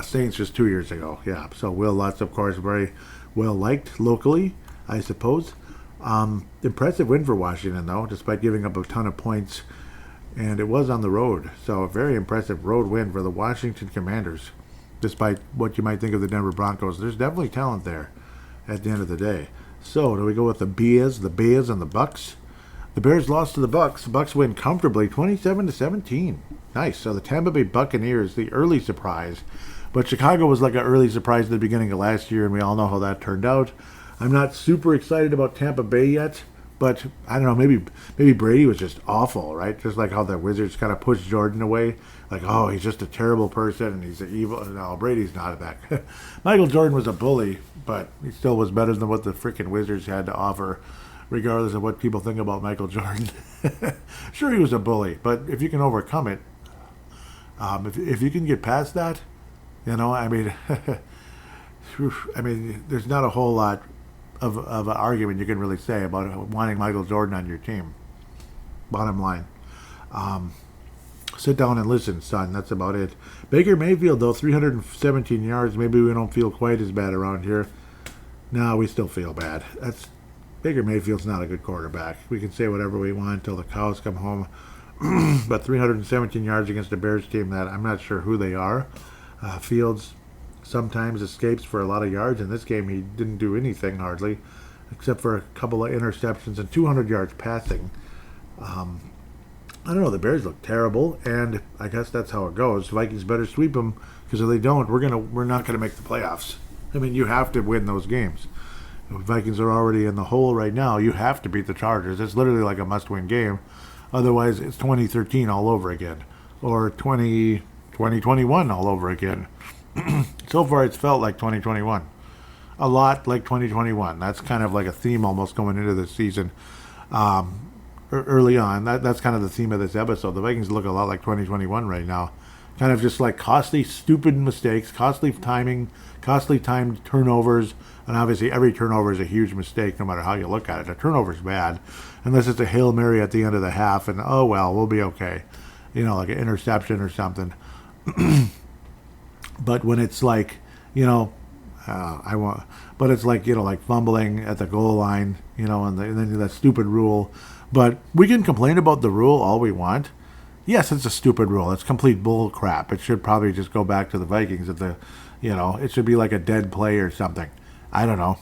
Saints just 2 years ago? Yeah, so Will Lutz, of course, very well liked locally, I suppose. Impressive win for Washington, though, despite giving up a ton of points. And it was on the road, so a very impressive road win for the Washington Commanders, despite what you might think of the Denver Broncos. There's definitely talent there at the end of the day. So, do we go with the Bears, and the Bucks? The Bears lost to the Bucks. The Bucks win comfortably, 27-17. Nice. So the Tampa Bay Buccaneers, the early surprise. But Chicago was like an early surprise at the beginning of last year, and we all know how that turned out. I'm not super excited about Tampa Bay yet, but I don't know, maybe Brady was just awful, right? Just like how the Wizards kind of pushed Jordan away. Like, he's just a terrible person, and he's evil. No, Brady's not that. Michael Jordan was a bully, but he still was better than what the freaking Wizards had to offer, regardless of what people think about Michael Jordan. Sure, he was a bully, but if you can overcome it, if you can get past that, I mean, there's not a whole lot of an argument you can really say about wanting Michael Jordan on your team. Bottom line. Sit down and listen, son. That's about it. Baker Mayfield, though, 317 yards. Maybe we don't feel quite as bad around here. No, we still feel bad. Baker Mayfield's not a good quarterback. We can say whatever we want until the cows come home. But 317 yards against a Bears team that I'm not sure who they are. Fields sometimes escapes for a lot of yards. In this game, he didn't do anything hardly, except for a couple of interceptions and 200 yards passing. I don't know. The Bears look terrible, and I guess that's how it goes. Vikings better sweep them, because if they don't, we're not gonna make the playoffs. I mean, you have to win those games. The Vikings are already in the hole right now. You have to beat the Chargers. It's literally like a must-win game. Otherwise, it's 2013 all over again, or 2021 all over again. So far, it's felt like 2021. A lot like 2021. That's kind of like a theme almost going into this season. Early on, that's kind of the theme of this episode. The Vikings look a lot like 2021 right now. Kind of just like costly, stupid mistakes, costly timing, costly timed turnovers, and obviously every turnover is a huge mistake no matter how you look at it. A turnover's bad, unless it's a Hail Mary at the end of the half, and oh well, we'll be okay. Like an interception or something. But when it's like, but it's like, like fumbling at the goal line, and then that stupid rule. But we can complain about the rule all we want. Yes, it's a stupid rule. It's complete bull crap. It should probably just go back to the Vikings it should be like a dead play or something. I don't know.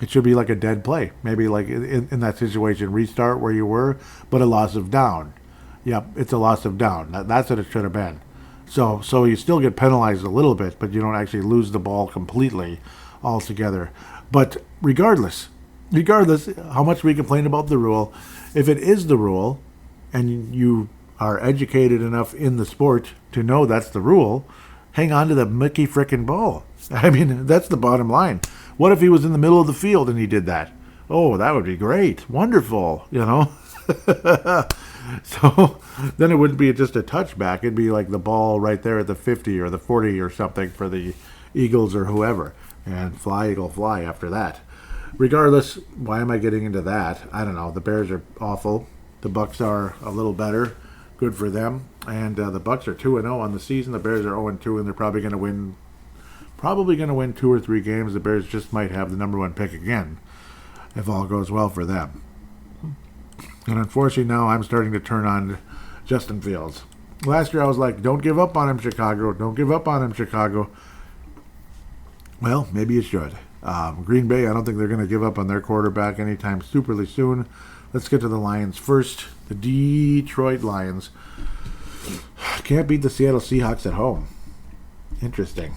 It should be like a dead play. Maybe like in that situation, restart where you were, but a loss of down. Yep, it's a loss of down. That's what it should have been. So you still get penalized a little bit, but you don't actually lose the ball completely altogether. But regardless how much we complain about the rule, if it is the rule and you are educated enough in the sport to know that's the rule, hang on to the Mickey frickin' ball. I mean, that's the bottom line. What if he was in the middle of the field and he did that? Oh, that would be great. Wonderful, So then it wouldn't be just a touchback. It'd be like the ball right there at the 50 or the 40 or something for the Eagles or whoever. And fly, Eagle, fly after that. Regardless, why am I getting into that? I don't know. The Bears are awful. The Bucs are a little better. Good for them. And the Bucs are 2-0 on the season. The Bears are 0-2, and they're probably going to win 2 or 3 games. The Bears just might have the number 1 pick again, if all goes well for them. And unfortunately, now I'm starting to turn on Justin Fields. Last year I was like, don't give up on him, Chicago. Don't give up on him, Chicago. Well, maybe you should. Green Bay, I don't think they're going to give up on their quarterback anytime superly soon. Let's get to the Lions first. The Detroit Lions can't beat the Seattle Seahawks at home. Interesting.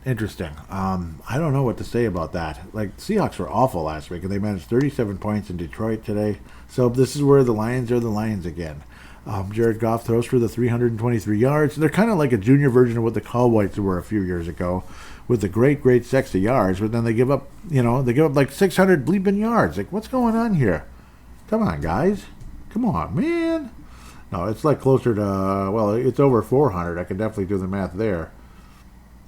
I don't know what to say about that. Like, Seahawks were awful last week, and they managed 37 points in Detroit today. So this is where the Lions are the Lions again. Jared Goff throws for the 323 yards. They're kind of like a junior version of what the Cowboys were a few years ago, with the great sexy yards. But then they give up, like 600 bleeping yards. Like, what's going on here? Come on, guys. Come on, man. No, it's like closer to, it's over 400. I can definitely do the math there.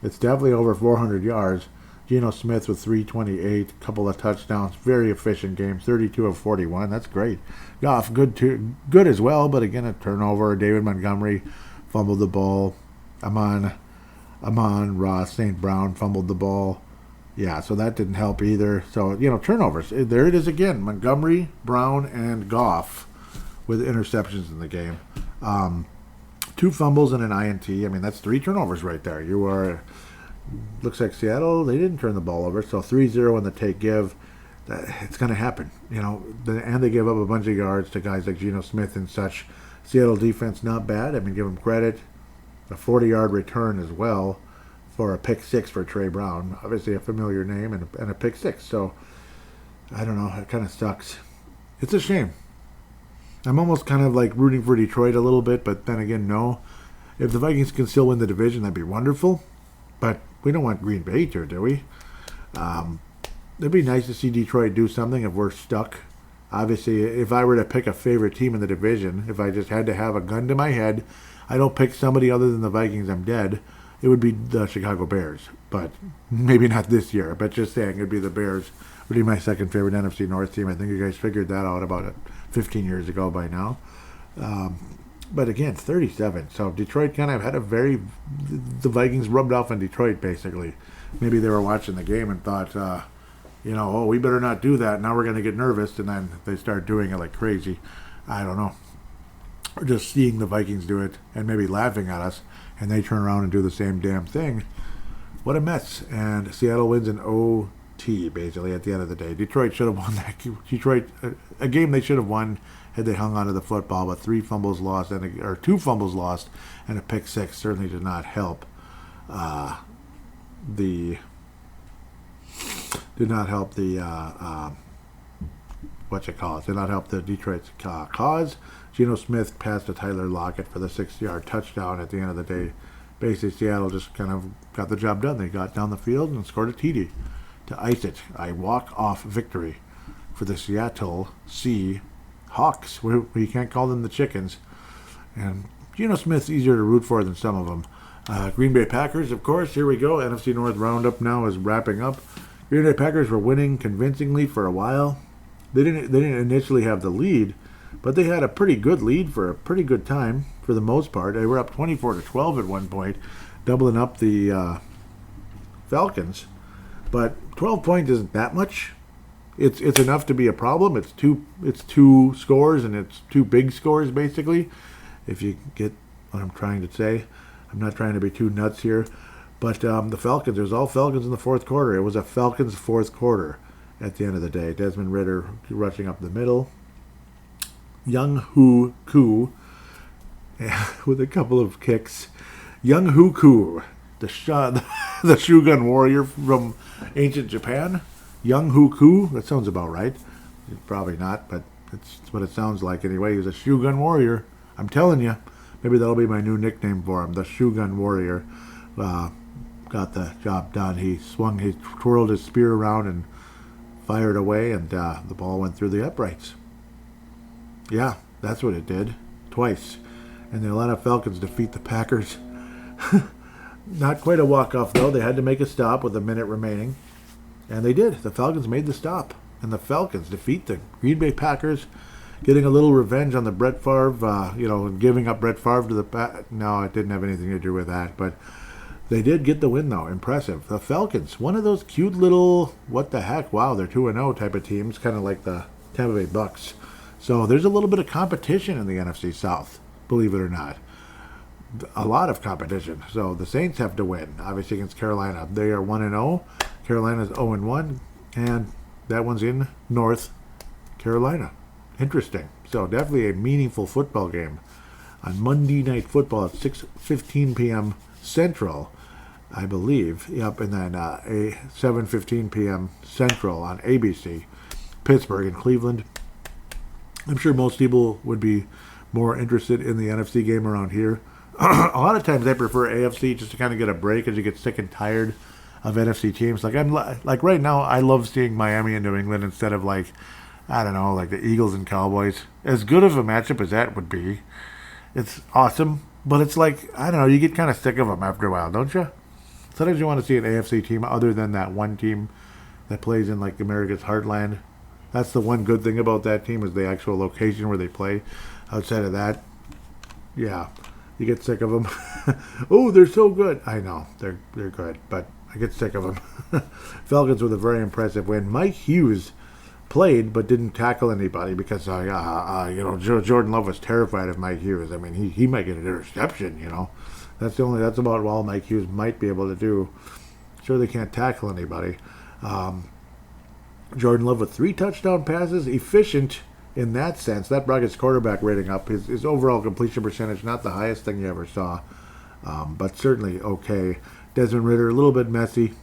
It's definitely over 400 yards. Geno Smith with 328, couple of touchdowns, very efficient game, 32 of 41. That's great. Goff, good as well, but again, a turnover. David Montgomery fumbled the ball. Amon Ross St. Brown fumbled the ball. Yeah, so that didn't help either. So, turnovers. There it is again. Montgomery, Brown, and Goff with interceptions in the game. 2 fumbles and an INT. I mean, that's 3 turnovers right there. Looks like Seattle, they didn't turn the ball over. So 3-0 in the take-give. It's going to happen. And they give up a bunch of yards to guys like Geno Smith and such. Seattle defense, not bad. I mean, give them credit. A 40-yard return as well for a pick 6 for Trey Brown. Obviously a familiar name and a pick 6. So, I don't know. It kind of sucks. It's a shame. I'm almost kind of like rooting for Detroit a little bit, but then again, no. If the Vikings can still win the division, that'd be wonderful. But we don't want Green Bay to, do we? It'd be nice to see Detroit do something if we're stuck. Obviously, if I were to pick a favorite team in the division, if I just had to have a gun to my head, I don't pick somebody other than the Vikings, I'm dead. It would be the Chicago Bears. But maybe not this year. But just saying, it'd be the Bears. Would be my second favorite NFC North team. I think you guys figured that out about 15 years ago by now. But again, 37. So Detroit kind of had the Vikings rubbed off on Detroit, basically. Maybe they were watching the game and thought, oh, we better not do that. Now we're going to get nervous. And then they start doing it like crazy. I don't know. Or just seeing the Vikings do it and maybe laughing at us. And they turn around and do the same damn thing. What a mess. And Seattle wins in OT, basically, at the end of the day. Detroit should have won that. Detroit, a game they should have won had they hung onto the football, but 2 fumbles lost and a pick six certainly did not help the Detroit's cause. Geno Smith passed to Tyler Lockett for the 6-yard touchdown at the end of the day. Basically, Seattle just kind of got the job done. They got down the field and scored a TD to ice it. A walk-off victory for the Seattle Seahawks. We can't call them the Chickens. And Geno Smith's easier to root for than some of them. Green Bay Packers, of course. Here we go. NFC North Roundup now is wrapping up. Green Bay Packers were winning convincingly for a while. They didn't initially have the lead, but they had a pretty good lead for a pretty good time for the most part. They were up 24-12 at one point, doubling up the Falcons. But 12 points isn't that much. It's enough to be a problem. It's two scores, and it's 2 big scores basically. If you get what I'm trying to say, I'm not trying to be too nuts here. But the Falcons, it was all Falcons in the fourth quarter. It was a Falcons fourth quarter at the end of the day. Desmond Ridder rushing up the middle. Young Hoo Koo with a couple of kicks. Young Hoo Koo, the Shogun warrior from ancient Japan. Young Hoo Koo, that sounds about right. Probably not, but it's what it sounds like anyway. He's a Shogun warrior. I'm telling you, maybe that'll be my new nickname for him, the Shogun warrior. Got the job done. He twirled his spear around and fired away, and the ball went through the uprights. Yeah, that's what it did. Twice. And the Atlanta Falcons defeat the Packers. Not quite a walk-off, though. They had to make a stop with a minute remaining. And they did. The Falcons made the stop. And the Falcons defeat the Green Bay Packers, getting a little revenge on the Brett Favre, giving up Brett Favre to the No, it didn't have anything to do with that. But they did get the win, though. Impressive. The Falcons, one of those cute little, what the heck, wow, they're 2-0 type of teams, kind of like the Tampa Bay Bucks. So there's a little bit of competition in the NFC South, believe it or not. A lot of competition. So the Saints have to win, obviously, against Carolina. They are 1-0. Carolina's 0-1. And that one's in North Carolina. Interesting. So definitely a meaningful football game on Monday Night Football at 6:15 p.m. Central, I believe. Yep, and then 7:15 p.m. Central on ABC. Pittsburgh and Cleveland. I'm sure most people would be more interested in the NFC game around here. A lot of times I prefer AFC just to kind of get a break as you get sick and tired of NFC teams. Like right now, I love seeing Miami and New England instead of like the Eagles and Cowboys. As good of a matchup as that would be, it's awesome. But it's like, I don't know, you get kind of sick of them after a while, don't you? Sometimes you want to see an AFC team other than that one team that plays in like America's heartland. That's the one good thing about that team is the actual location where they play. Outside of that, yeah, you get sick of them. Oh, they're so good. I know, they're good, but I get sick of them. Falcons with a very impressive win. Mike Hughes played but didn't tackle anybody because Jordan Love was terrified of Mike Hughes. I mean, he might get an interception. That's about all Mike Hughes might be able to do. Sure, they can't tackle anybody. Jordan Love with 3 touchdown passes, efficient in that sense. That brought his quarterback rating up. His overall completion percentage, not the highest thing you ever saw, but certainly okay. Desmond Ridder, a little bit messy,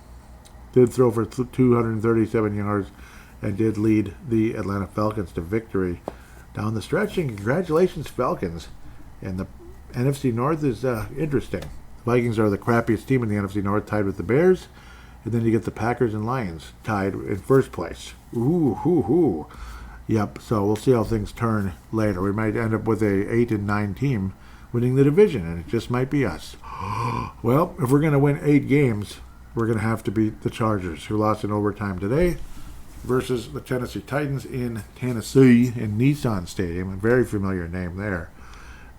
did throw for 237 yards, and did lead the Atlanta Falcons to victory down the stretch. And congratulations, Falcons. And the NFC North is interesting. The Vikings are the crappiest team in the NFC North, tied with the Bears. And then you get the Packers and Lions tied in first place. Ooh. Yep, so we'll see how things turn later. We might end up with a 8-9 team winning the division, and it just might be us. Well, if we're going to win 8 games, we're going to have to beat the Chargers, who lost in overtime today, versus the Tennessee Titans in Tennessee in Nissan Stadium. A very familiar name there.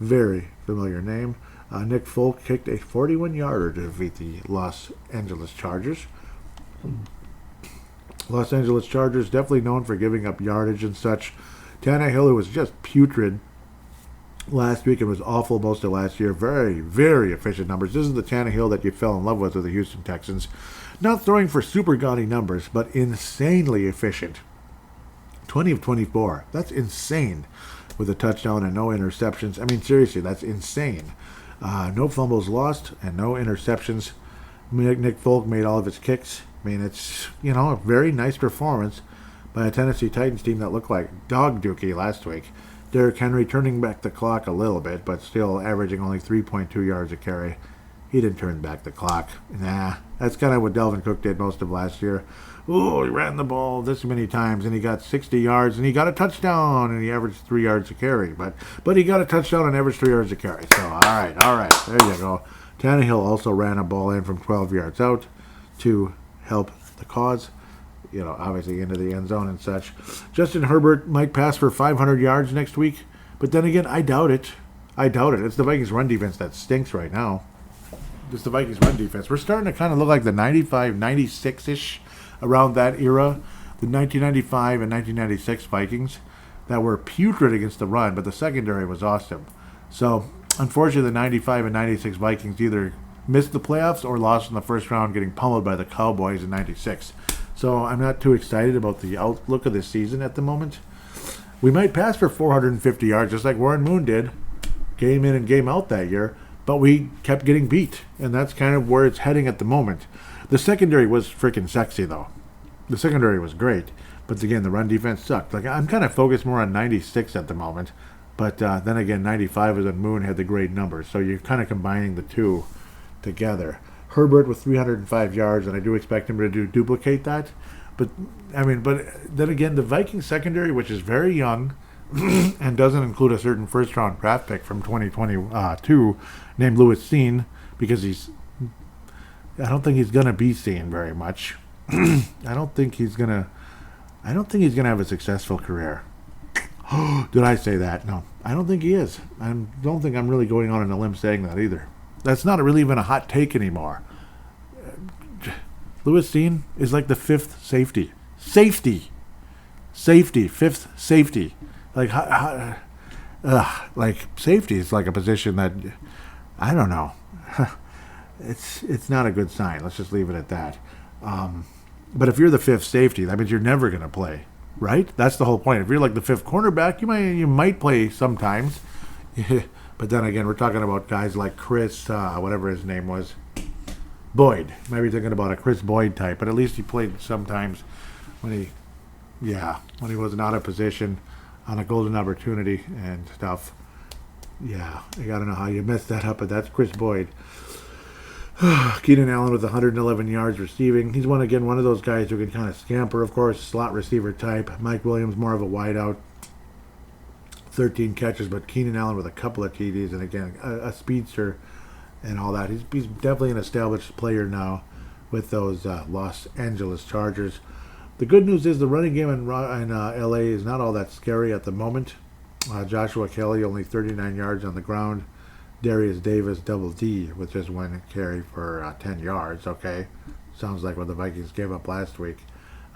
Very familiar name. Nick Folk kicked a 41-yarder to defeat the Los Angeles Chargers. Los Angeles Chargers definitely known for giving up yardage and such. Tannehill, who was just putrid last week and was awful most of last year. Very, very efficient numbers. This is the Tannehill that you fell in love with the Houston Texans. Not throwing for super gaudy numbers, but insanely efficient. 20 of 24. That's insane. With a touchdown and no interceptions. I mean, seriously, that's insane. No fumbles lost and no interceptions. Nick Folk made all of his kicks. I mean, it's, a very nice performance by a Tennessee Titans team that looked like dog dookie last week. Derrick Henry turning back the clock a little bit, but still averaging only 3.2 yards a carry. He didn't turn back the clock. Nah, that's kind of what Dalvin Cook did most of last year. Ooh, he ran the ball this many times, and he got 60 yards, and he got a touchdown, and he averaged 3 yards a carry. But he got a touchdown and averaged 3 yards a carry. So, all right, there you go. Tannehill also ran a ball in from 12 yards out to help the cause. Obviously into the end zone and such. Justin Herbert might pass for 500 yards next week, but then again, I doubt it. It's the Vikings run defense that stinks right now. It's the Vikings run defense. We're starting to kind of look like the 95, 96-ish, around that era. The 1995 and 1996 Vikings that were putrid against the run, but the secondary was awesome. So, unfortunately, the 95 and 96 Vikings either missed the playoffs or lost in the first round, getting pummeled by the Cowboys in 96. So I'm not too excited about the outlook of this season at the moment. We might pass for 450 yards, just like Warren Moon did, game in and game out that year, but we kept getting beat, and that's kind of where it's heading at the moment. The secondary was freaking sexy, though. The secondary was great, but again, the run defense sucked. Like, I'm kind of focused more on 96 at the moment, but then again, 95 is when Moon had the great numbers, so you're kind of combining the two together. Herbert with 305 yards, and I do expect him to duplicate that. But then again, the Vikings secondary, which is very young and doesn't include a certain first-round draft pick from 2022 named Lewis Seen, because I don't think he's gonna be seen very much. I don't think he's gonna have a successful career. Did I say that? No, I don't think he is. I don't think I'm really going on a limb saying that either. That's not really even a hot take anymore. Lewis Seen is like the fifth safety. Safety, fifth safety. Like safety is like a position that, I don't know. It's not a good sign. Let's just leave it at that. But if you're the fifth safety, that means you're never going to play, right? That's the whole point. If you're like the fifth cornerback, you might play sometimes. But then again, we're talking about guys like Chris, whatever his name was, Boyd. Maybe thinking about a Chris Boyd type, but at least he played sometimes when he wasn't out of position on a golden opportunity and stuff. Yeah, I gotta know how you messed that up, but that's Chris Boyd. Keenan Allen with 111 yards receiving. He's one of those guys who can kind of scamper, of course, slot receiver type. Mike Williams more of a wideout. 13 catches, but Keenan Allen with a couple of TDs, and again, a speedster and all that. He's definitely an established player now with those Los Angeles Chargers. The good news is the running game in LA is not all that scary at the moment. Joshua Kelly only 39 yards on the ground. Darius Davis double D with just one carry for 10 yards. Okay, sounds like what the Vikings gave up last week.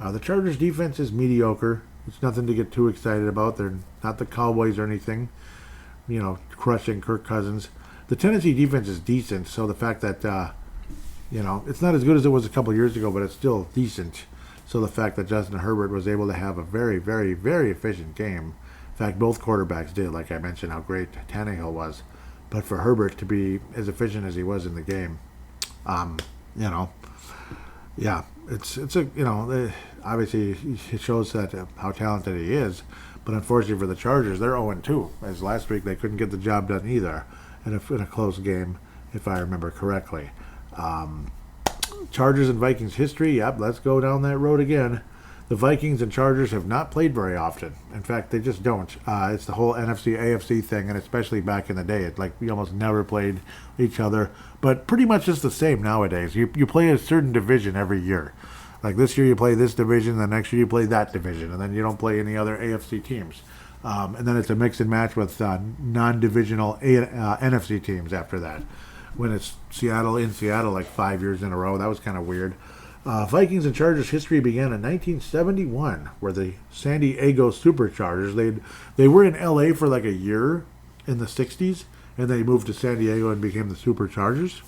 The Chargers defense is mediocre. It's nothing to get too excited about. They're not the Cowboys or anything, crushing Kirk Cousins. The Tennessee defense is decent, so the fact that, it's not as good as it was a couple years ago, but it's still decent. So the fact that Justin Herbert was able to have a very, very, very efficient game. In fact, both quarterbacks did, like I mentioned, how great Tannehill was. But for Herbert to be as efficient as he was in the game, obviously it shows that how talented he is. But unfortunately for the Chargers, they're 0-2. As last week, they couldn't get the job done either in a close game, if I remember correctly. Chargers and Vikings history, yep, let's go down that road again. The Vikings and Chargers have not played very often. In fact, they just don't. It's the whole NFC, AFC thing, and especially back in the day. It's like we almost never played each other. But pretty much just the same nowadays. You play a certain division every year. Like this year you play this division, the next year you play that division, and then you don't play any other AFC teams. And then it's a mix and match with non-divisional NFC teams after that. When it's Seattle in Seattle like 5 years in a row, that was kind of weird. Vikings and Chargers history began in 1971, where the San Diego Superchargers, they were in LA for like a year in the 60s, and they moved to San Diego and became the Superchargers.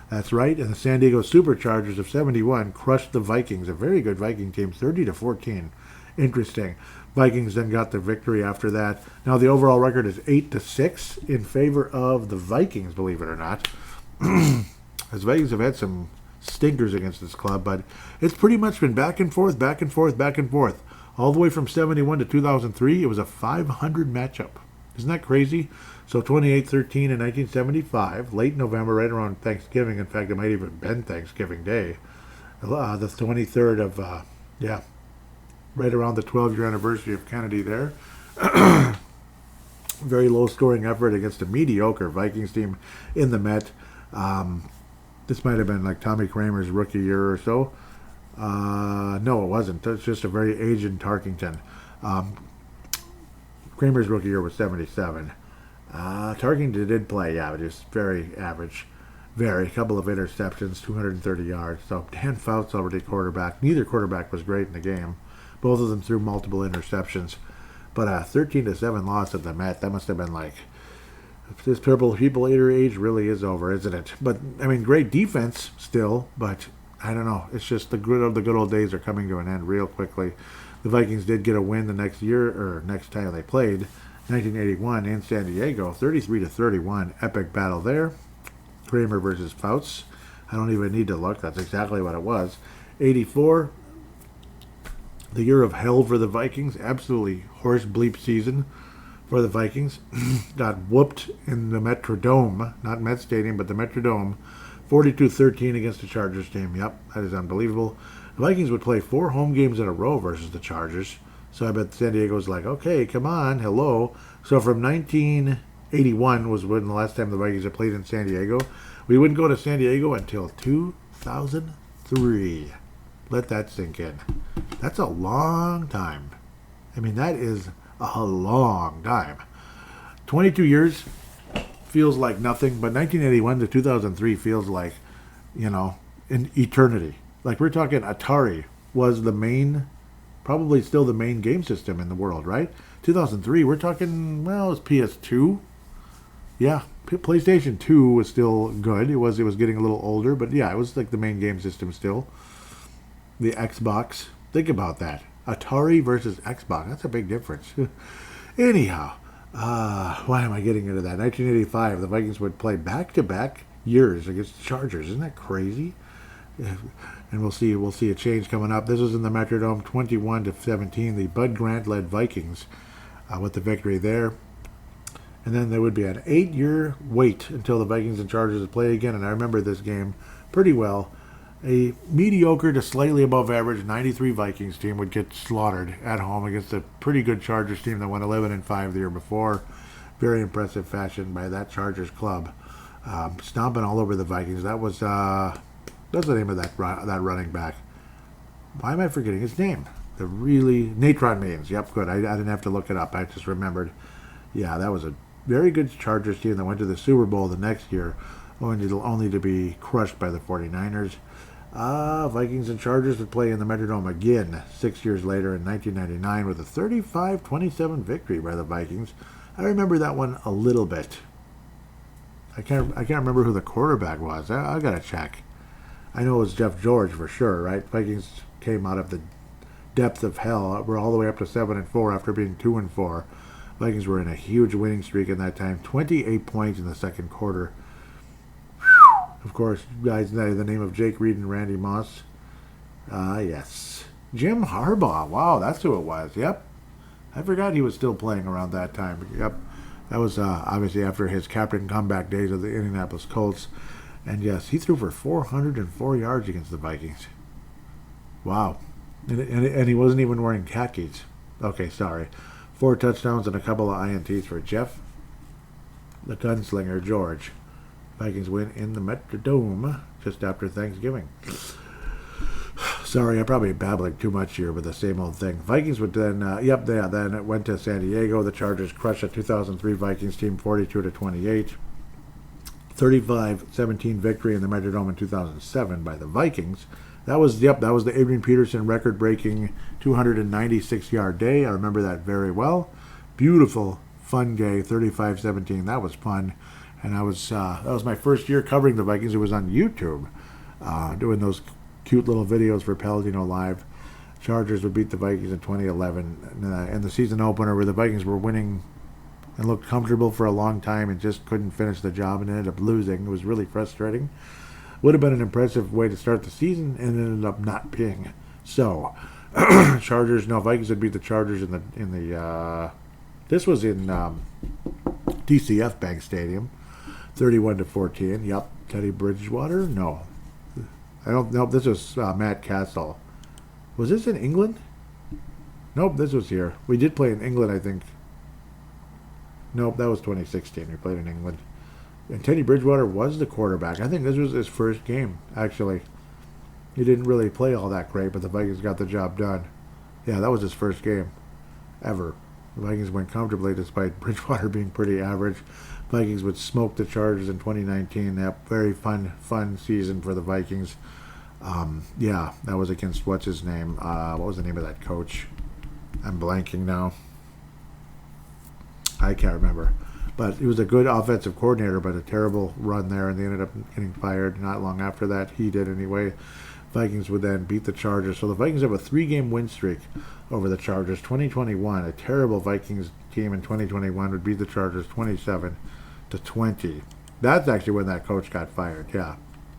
That's right, and the San Diego Superchargers of 71 crushed the Vikings, a very good Viking team, 30-14. Interesting. Vikings then got the victory after that. Now the overall record is 8-6 in favor of the Vikings, believe it or not. As Vikings have had some stinkers against this club, but it's pretty much been back and forth. All the way from 71 to 2003, it was a 500 matchup. Isn't that crazy? So 28-13 in 1975, late November, right around Thanksgiving. In fact, it might even have been Thanksgiving Day. The 23rd of, right around the 12-year anniversary of Kennedy there. Very low-scoring effort against a mediocre Vikings team in the Met. This might have been like Tommy Kramer's rookie year or so. No, it wasn't. It's just a very aged Tarkington. Kramer's rookie year was 77. Tarkington did play, yeah, but just very average. A couple of interceptions, 230 yards. So Dan Fouts already quarterback. Neither quarterback was great in the game. Both of them threw multiple interceptions. But a 13-7 loss at the Met, that must have been like, this Purple People Eater age really is over, isn't it? But, I mean, great defense still, but I don't know. It's just the good old days are coming to an end real quickly. The Vikings did get a win the next year, or next time they played, 1981 in San Diego, 33-31. Epic battle there. Kramer versus Fouts. I don't even need to look. That's exactly what it was. 84, the year of hell for the Vikings. Absolutely horse bleep season for the Vikings. Got whooped in the Metrodome, not Met Stadium, but the Metrodome, 42-13 against the Chargers team. Yep, that is unbelievable. The Vikings would play 4 home games in a row versus the Chargers. So I bet San Diego's like, okay, come on, hello. So from 1981 was when the last time the Vikings had played in San Diego. We wouldn't go to San Diego until 2003. Let that sink in. That's a long time. I mean, that is a long time. 22 years feels like nothing, but 1981 to 2003 feels like, an eternity. Like, we're talking Atari was the main, probably still the main game system in the world, right? 2003, we're talking, well, it's PS2. Yeah, PlayStation 2 was still good. It was getting a little older, but yeah, it was like the main game system still. The Xbox. Think about that. Atari versus Xbox. That's a big difference. Anyhow, why am I getting into that? 1985, the Vikings would play back-to-back years against the Chargers. Isn't that crazy? And we'll see a change coming up. This was in the Metrodome, 21-17. The Bud Grant-led Vikings with the victory there. And then there would be an 8-year wait until the Vikings and Chargers would play again. And I remember this game pretty well. A mediocre to slightly above average 93 Vikings team would get slaughtered at home against a pretty good Chargers team that went 11-5 the year before. Very impressive fashion by that Chargers club. Stomping all over the Vikings. That's the name of that running back. Why am I forgetting his name? Natron Means. Yep, good. I didn't have to look it up. I just remembered. Yeah, that was a very good Chargers team that went to the Super Bowl the next year, only to be crushed by the 49ers. Vikings and Chargers would play in the Metrodome again 6 years later in 1999 with a 35-27 victory by the Vikings. I remember that one a little bit. I can't remember who the quarterback was. I gotta check. I know it was Jeff George for sure, right? Vikings came out of the depth of hell. We're all the way up to 7-4 after being 2-4. Vikings were in a huge winning streak in that time. 28 points in the second quarter. Of course, guys know the name of Jake Reed and Randy Moss. Yes. Jim Harbaugh. Wow, that's who it was. Yep. I forgot he was still playing around that time. Yep. That was obviously after his captain comeback days of the Indianapolis Colts. And yes, he threw for 404 yards against the Vikings. Wow. And he wasn't even wearing khakis. Okay, sorry. 4 touchdowns and a couple of INTs for Jeff, the gunslinger, George. Vikings win in the Metrodome just after Thanksgiving. Sorry, I'm probably babbling too much here with the same old thing. Vikings would then, then it went to San Diego. The Chargers crushed a 2003 Vikings team 42-28. 35-17 victory in the Metrodome in 2007 by the Vikings. That was the Adrian Peterson record-breaking 296-yard day. I remember that very well. Beautiful, fun day, 35-17. That was fun. And that was my first year covering the Vikings. It was on YouTube, doing those cute little videos for paladinolive. Chargers would beat the Vikings in 2011 in the season opener, where the Vikings were winning and looked comfortable for a long time and just couldn't finish the job and ended up losing. It was really frustrating. Would have been an impressive way to start the season and ended up not being. So, Vikings would beat the Chargers this was in DCF Bank Stadium, 31-14. Yep, Teddy Bridgewater. No, I don't know. This was Matt Castle. Was this in England? Nope, this was here. We did play in England, I think. Nope, that was 2016. We played in England. And Teddy Bridgewater was the quarterback. I think this was his first game, actually. He didn't really play all that great, but the Vikings got the job done. Yeah, that was his first game ever. The Vikings went comfortably despite Bridgewater being pretty average. Vikings would smoke the Chargers in 2019. That very fun season for the Vikings. That was against, what's his name? What was the name of that coach? I'm blanking now. I can't remember. But he was a good offensive coordinator, but a terrible run there, and they ended up getting fired not long after that. He did anyway. Vikings would then beat the Chargers. So the Vikings have a 3-game win streak over the Chargers. 2021, a terrible Vikings team in 2021 would beat the Chargers 27-20. That's actually when that coach got fired. Yeah,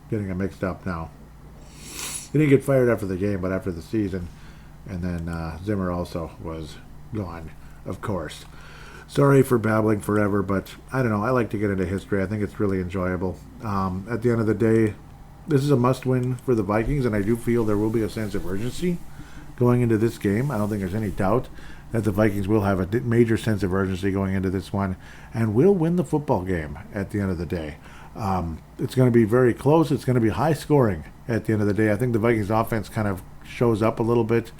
getting it mixed up now. He didn't get fired after the game, but after the season. And then Zimmer also was gone, of course. Sorry for babbling forever, but I don't know. I like to get into history. I think it's really enjoyable. At the end of the day, this is a must-win for the Vikings, and I do feel there will be a sense of urgency going into this game. I don't think there's any doubt that the Vikings will have a major sense of urgency going into this one and will win the football game at the end of the day. It's going to be very close. It's going to be high-scoring at the end of the day. I think the Vikings offense kind of shows up a little bit.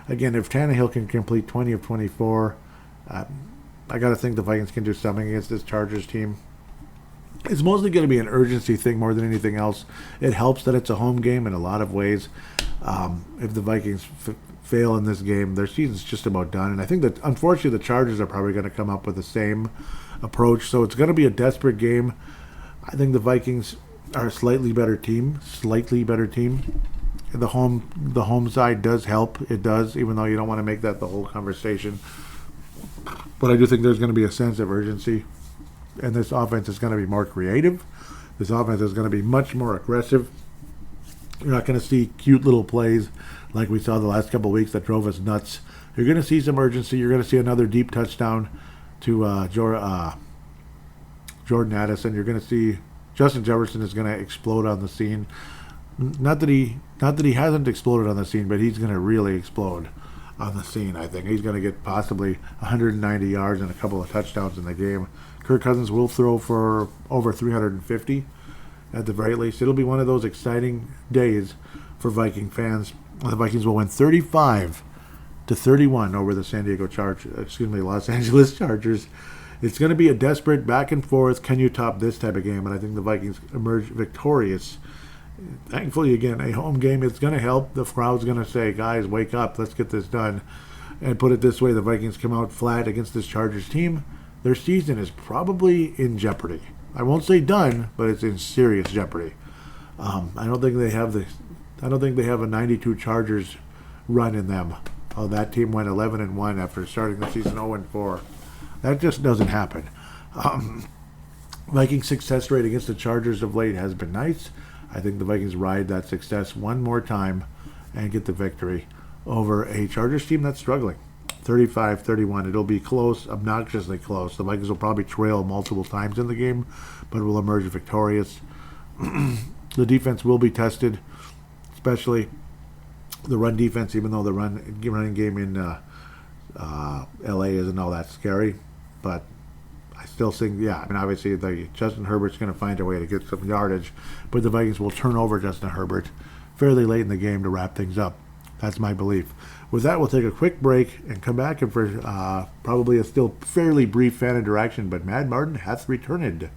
Again, if Tannehill can complete 20 of 24, I got to think the Vikings can do something against this Chargers team. It's mostly going to be an urgency thing more than anything else. It helps that it's a home game in a lot of ways. If the Vikings fail in this game, their season's just about done. And I think that, unfortunately, the Chargers are probably going to come up with the same approach. So it's going to be a desperate game. I think the Vikings are a slightly better team. The home side does help. It does, even though you don't want to make that the whole conversation. But I do think there's going to be a sense of urgency. And this offense is going to be more creative. This offense is going to be much more aggressive. You're not going to see cute little plays like we saw the last couple of weeks that drove us nuts. You're going to see some urgency. You're going to see another deep touchdown to Jordan Addison. You're going to see Justin Jefferson is going to explode on the scene. Not that he hasn't exploded on the scene, but he's going to really explode on the scene. I think he's going to get possibly 190 yards and a couple of touchdowns in the game. Kirk Cousins will throw for over 350 at the very least. It'll be one of those exciting days for Viking fans. The Vikings will win 35-31 over the Los Angeles Chargers. It's going to be a desperate back and forth. Can you top this type of game? And I think the Vikings emerge victorious. Thankfully, again, a home game. It's going to help. The crowd's going to say, guys, wake up. Let's get this done. And put it this way, the Vikings come out flat against this Chargers team. Their season is probably in jeopardy. I won't say done, but it's in serious jeopardy. I don't think they have a 92 Chargers run in them. Oh, that team went 11-1 after starting the season 0-4. That just doesn't happen. Vikings' success rate against the Chargers of late has been nice. I think the Vikings ride that success one more time and get the victory over a Chargers team that's struggling. 35-31. It'll be close, obnoxiously close. The Vikings will probably trail multiple times in the game, but will emerge victorious. The defense will be tested, especially the run defense, even though the running game in LA isn't all that scary. But I still think, obviously Justin Herbert's going to find a way to get some yardage, but the Vikings will turn over Justin Herbert fairly late in the game to wrap things up. That's my belief. With that, we'll take a quick break and come back and for probably a still fairly brief fan interaction, but Mad Martin hath returned.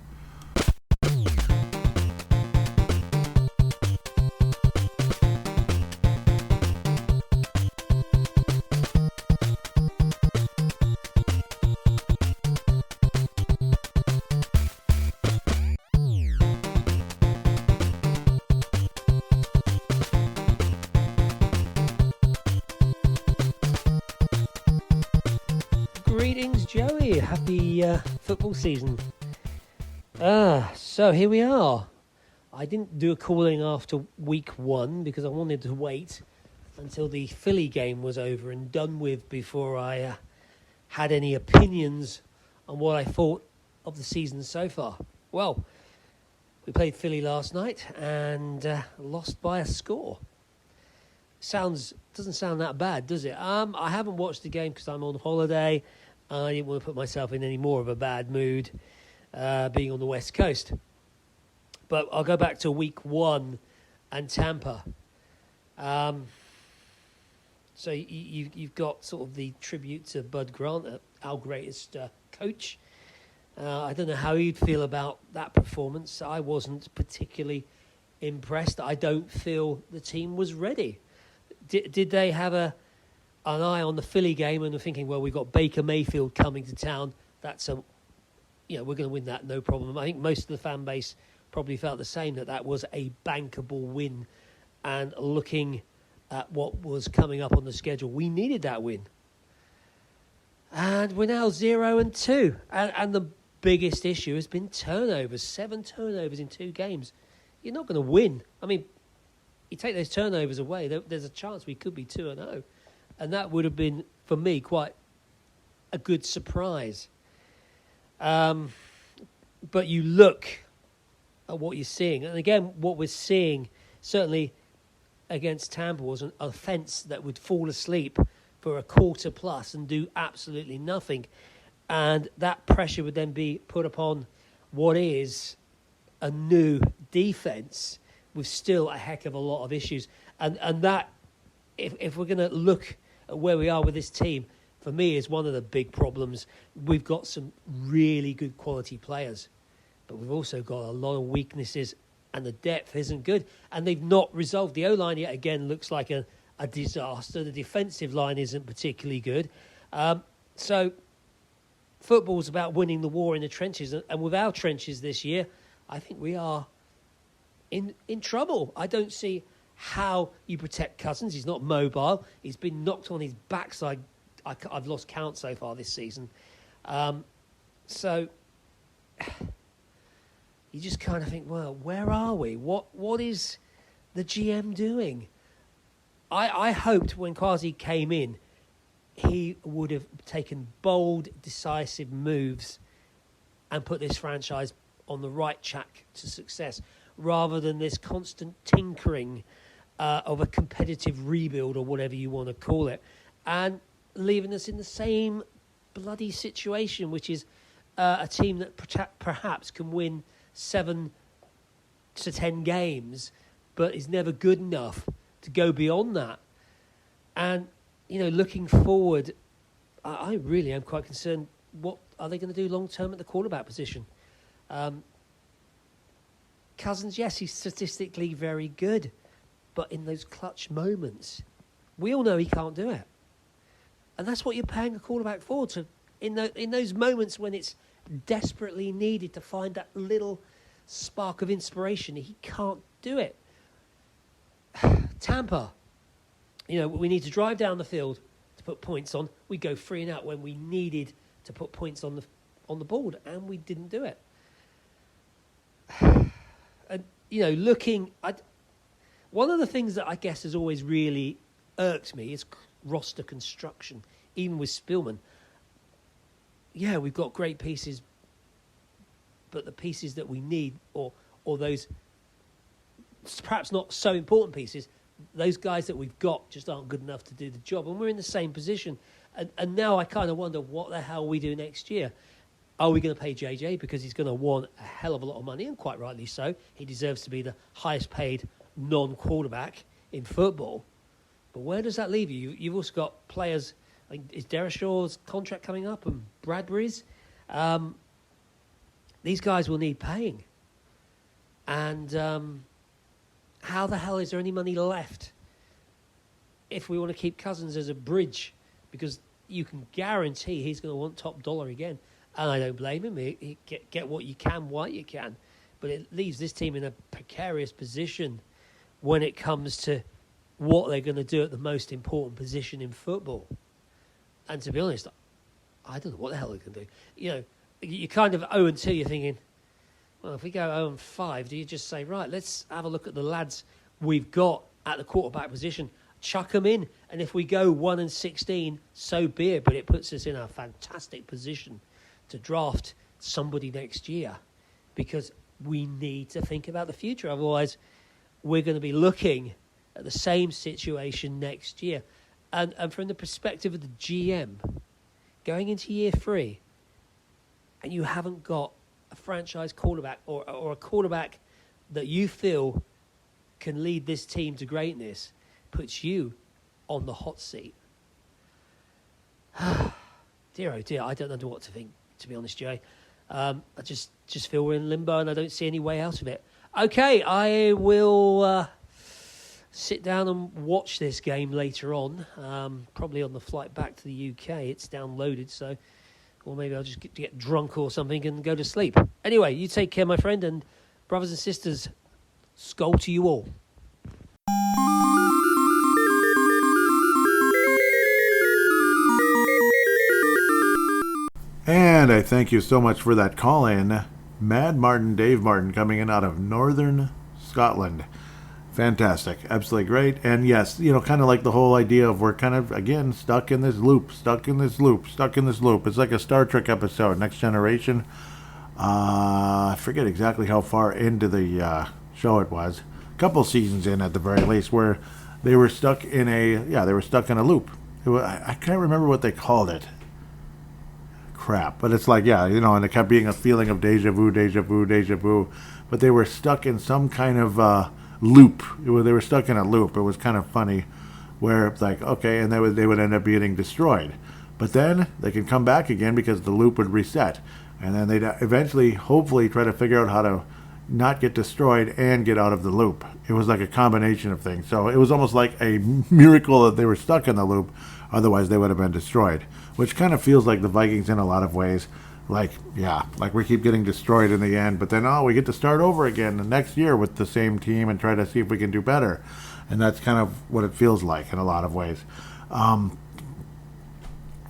Greetings, Joey. Happy football season. So here we are. I didn't do a calling after week 1 because I wanted to wait until the Philly game was over and done with before I had any opinions on what I thought of the season so far. Well, we played Philly last night and lost by a score. Doesn't sound that bad, does it? I haven't watched the game because I'm on holiday. I didn't want to put myself in any more of a bad mood being on the West Coast. But I'll go back to week 1 and Tampa. So you've got sort of the tribute to Bud Grant, our greatest coach. I don't know how you'd feel about that performance. I wasn't particularly impressed. I don't feel the team was ready. Did they have an eye on the Philly game and were thinking, well, we've got Baker Mayfield coming to town. We're going to win that, no problem. I think most of the fan base probably felt the same, that was a bankable win. And looking at what was coming up on the schedule, we needed that win. And we're now 0-2. And the biggest issue has been turnovers. 7 turnovers in 2 games. You're not going to win. I mean, you take those turnovers away, there's a chance we could be 2-0. And that would have been, for me, quite a good surprise. But you look at what you're seeing. And again, what we're seeing, certainly against Tampa, was an offence that would fall asleep for a quarter plus and do absolutely nothing. And that pressure would then be put upon what is a new defence with still a heck of a lot of issues. And that, if we're going to look at where we are with this team, for me, is one of the big problems. We've got some really good quality players, but we've also got a lot of weaknesses, and the depth isn't good. And they've not resolved. The O-line yet again looks like a disaster. The defensive line isn't particularly good. So football's about winning the war in the trenches. And with our trenches this year, I think we are in trouble. I don't see how you protect Cousins. He's not mobile. He's been knocked on his backside. I've lost count so far this season. So you just kind of think, well, where are we? What is the GM doing? I hoped when Kwasi came in, he would have taken bold, decisive moves and put this franchise on the right track to success, rather than this constant tinkering of a competitive rebuild or whatever you want to call it, and leaving us in the same bloody situation, which is a team that perhaps can win 7 to 10 games, but is never good enough to go beyond that. And, looking forward, I really am quite concerned. What are they going to do long-term at the quarterback position? Cousins, yes, he's statistically very good, but in those clutch moments, we all know he can't do it. And that's what you're paying a quarterback for, in those moments when it's desperately needed to find that little spark of inspiration. He can't do it. Tampa, we need to drive down the field to put points on. We go 3 and out when we needed to put points on the board, and we didn't do it. And looking at one of the things that I guess has always really irked me is roster construction, even with Spielman. Yeah, we've got great pieces, but the pieces that we need, or those perhaps not so important pieces, those guys that we've got just aren't good enough to do the job. And we're in the same position. And now I kind of wonder what the hell we do next year. Are we going to pay JJ because he's going to want a hell of a lot of money, and quite rightly so. He deserves to be the highest paid non-quarterback in football. But where does that leave you? You've also got players, like, is Derrishaw's contract coming up and Bradbury's? These guys will need paying. And how the hell is there any money left if we want to keep Cousins as a bridge? Because you can guarantee he's going to want top dollar again. And I don't blame him. Get what you can while you can. But it leaves this team in a precarious position when it comes to what they're going to do at the most important position in football. And to be honest, I don't know what the hell they're going to do. You know, you kind of 0-2, you're thinking, well, if we go 0-5, do you just say, right, let's have a look at the lads we've got at the quarterback position, chuck them in, and if we go 1-16, so be it. But it puts us in a fantastic position to draft somebody next year, because we need to think about the future. Otherwise, we're going to be looking at the same situation next year. And from the perspective of the GM, going into year 3, and you haven't got a franchise quarterback or a quarterback that you feel can lead this team to greatness, puts you on the hot seat. Dear, oh dear, I don't know what to think, to be honest, Jay. I just feel we're in limbo and I don't see any way out of it. Okay, I will sit down and watch this game later on, probably on the flight back to the UK. It's downloaded, so... Or maybe I'll just get drunk or something and go to sleep. Anyway, you take care, my friend, and brothers and sisters, Skol to you all. And I thank you so much for that call-in. Mad Martin, Dave Martin, coming in out of Northern Scotland. Fantastic. Absolutely great. And yes, you know, kind of like the whole idea of we're kind of, again, stuck in this loop. It's like a Star Trek episode, Next Generation. I forget exactly how far into the show it was. A couple seasons in at the very least, where they were stuck in a loop. I can't remember what they called it. Crap. But it's like, yeah, you know, and it kept being a feeling of deja vu. But they were stuck in some kind of... loop. They were stuck in a loop. It was kind of funny, where it's like, okay, and they would end up getting destroyed, but then they could come back again because the loop would reset, and then they'd eventually, hopefully, try to figure out how to not get destroyed and get out of the loop. It was like a combination of things. So it was almost like a miracle that they were stuck in the loop. Otherwise, they would have been destroyed, which kind of feels like the Vikings in a lot of ways. Like we keep getting destroyed in the end, but then, we get to start over again the next year with the same team and try to see if we can do better. And that's kind of what it feels like in a lot of ways.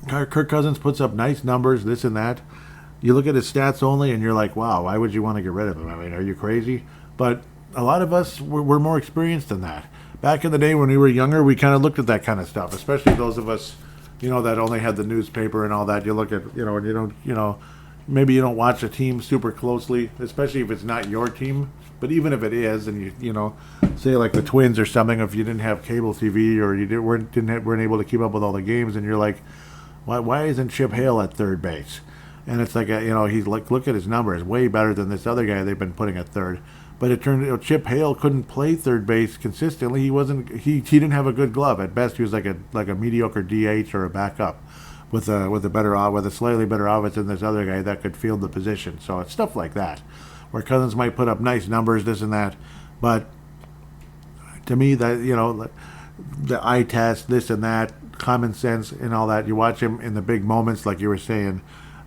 Kirk Cousins puts up nice numbers, this and that. You look at his stats only and you're like, wow, why would you want to get rid of him? I mean, are you crazy? But a lot of us, we're more experienced than that. Back in the day when we were younger, we kind of looked at that kind of stuff, especially those of us, you know, that only had the newspaper and all that. You look at, you know, and you don't, you know, maybe you don't watch a team super closely, especially if it's not your team. But even if it is, and you know, say like the Twins or something, if you didn't have cable TV or you weren't able to keep up with all the games, and you're like, why isn't Chip Hale at third base? And it's like, you know, he's like, look at his numbers, way better than this other guy they've been putting at third. But it turned out Chip Hale couldn't play third base consistently. He didn't have a good glove. At best, he was like a mediocre DH or a backup with a slightly better offense than this other guy that could field the position. So it's stuff like that, where Cousins might put up nice numbers, this and that, but to me, that, you know, the eye test, this and that, common sense and all that. You watch him in the big moments, like you were saying.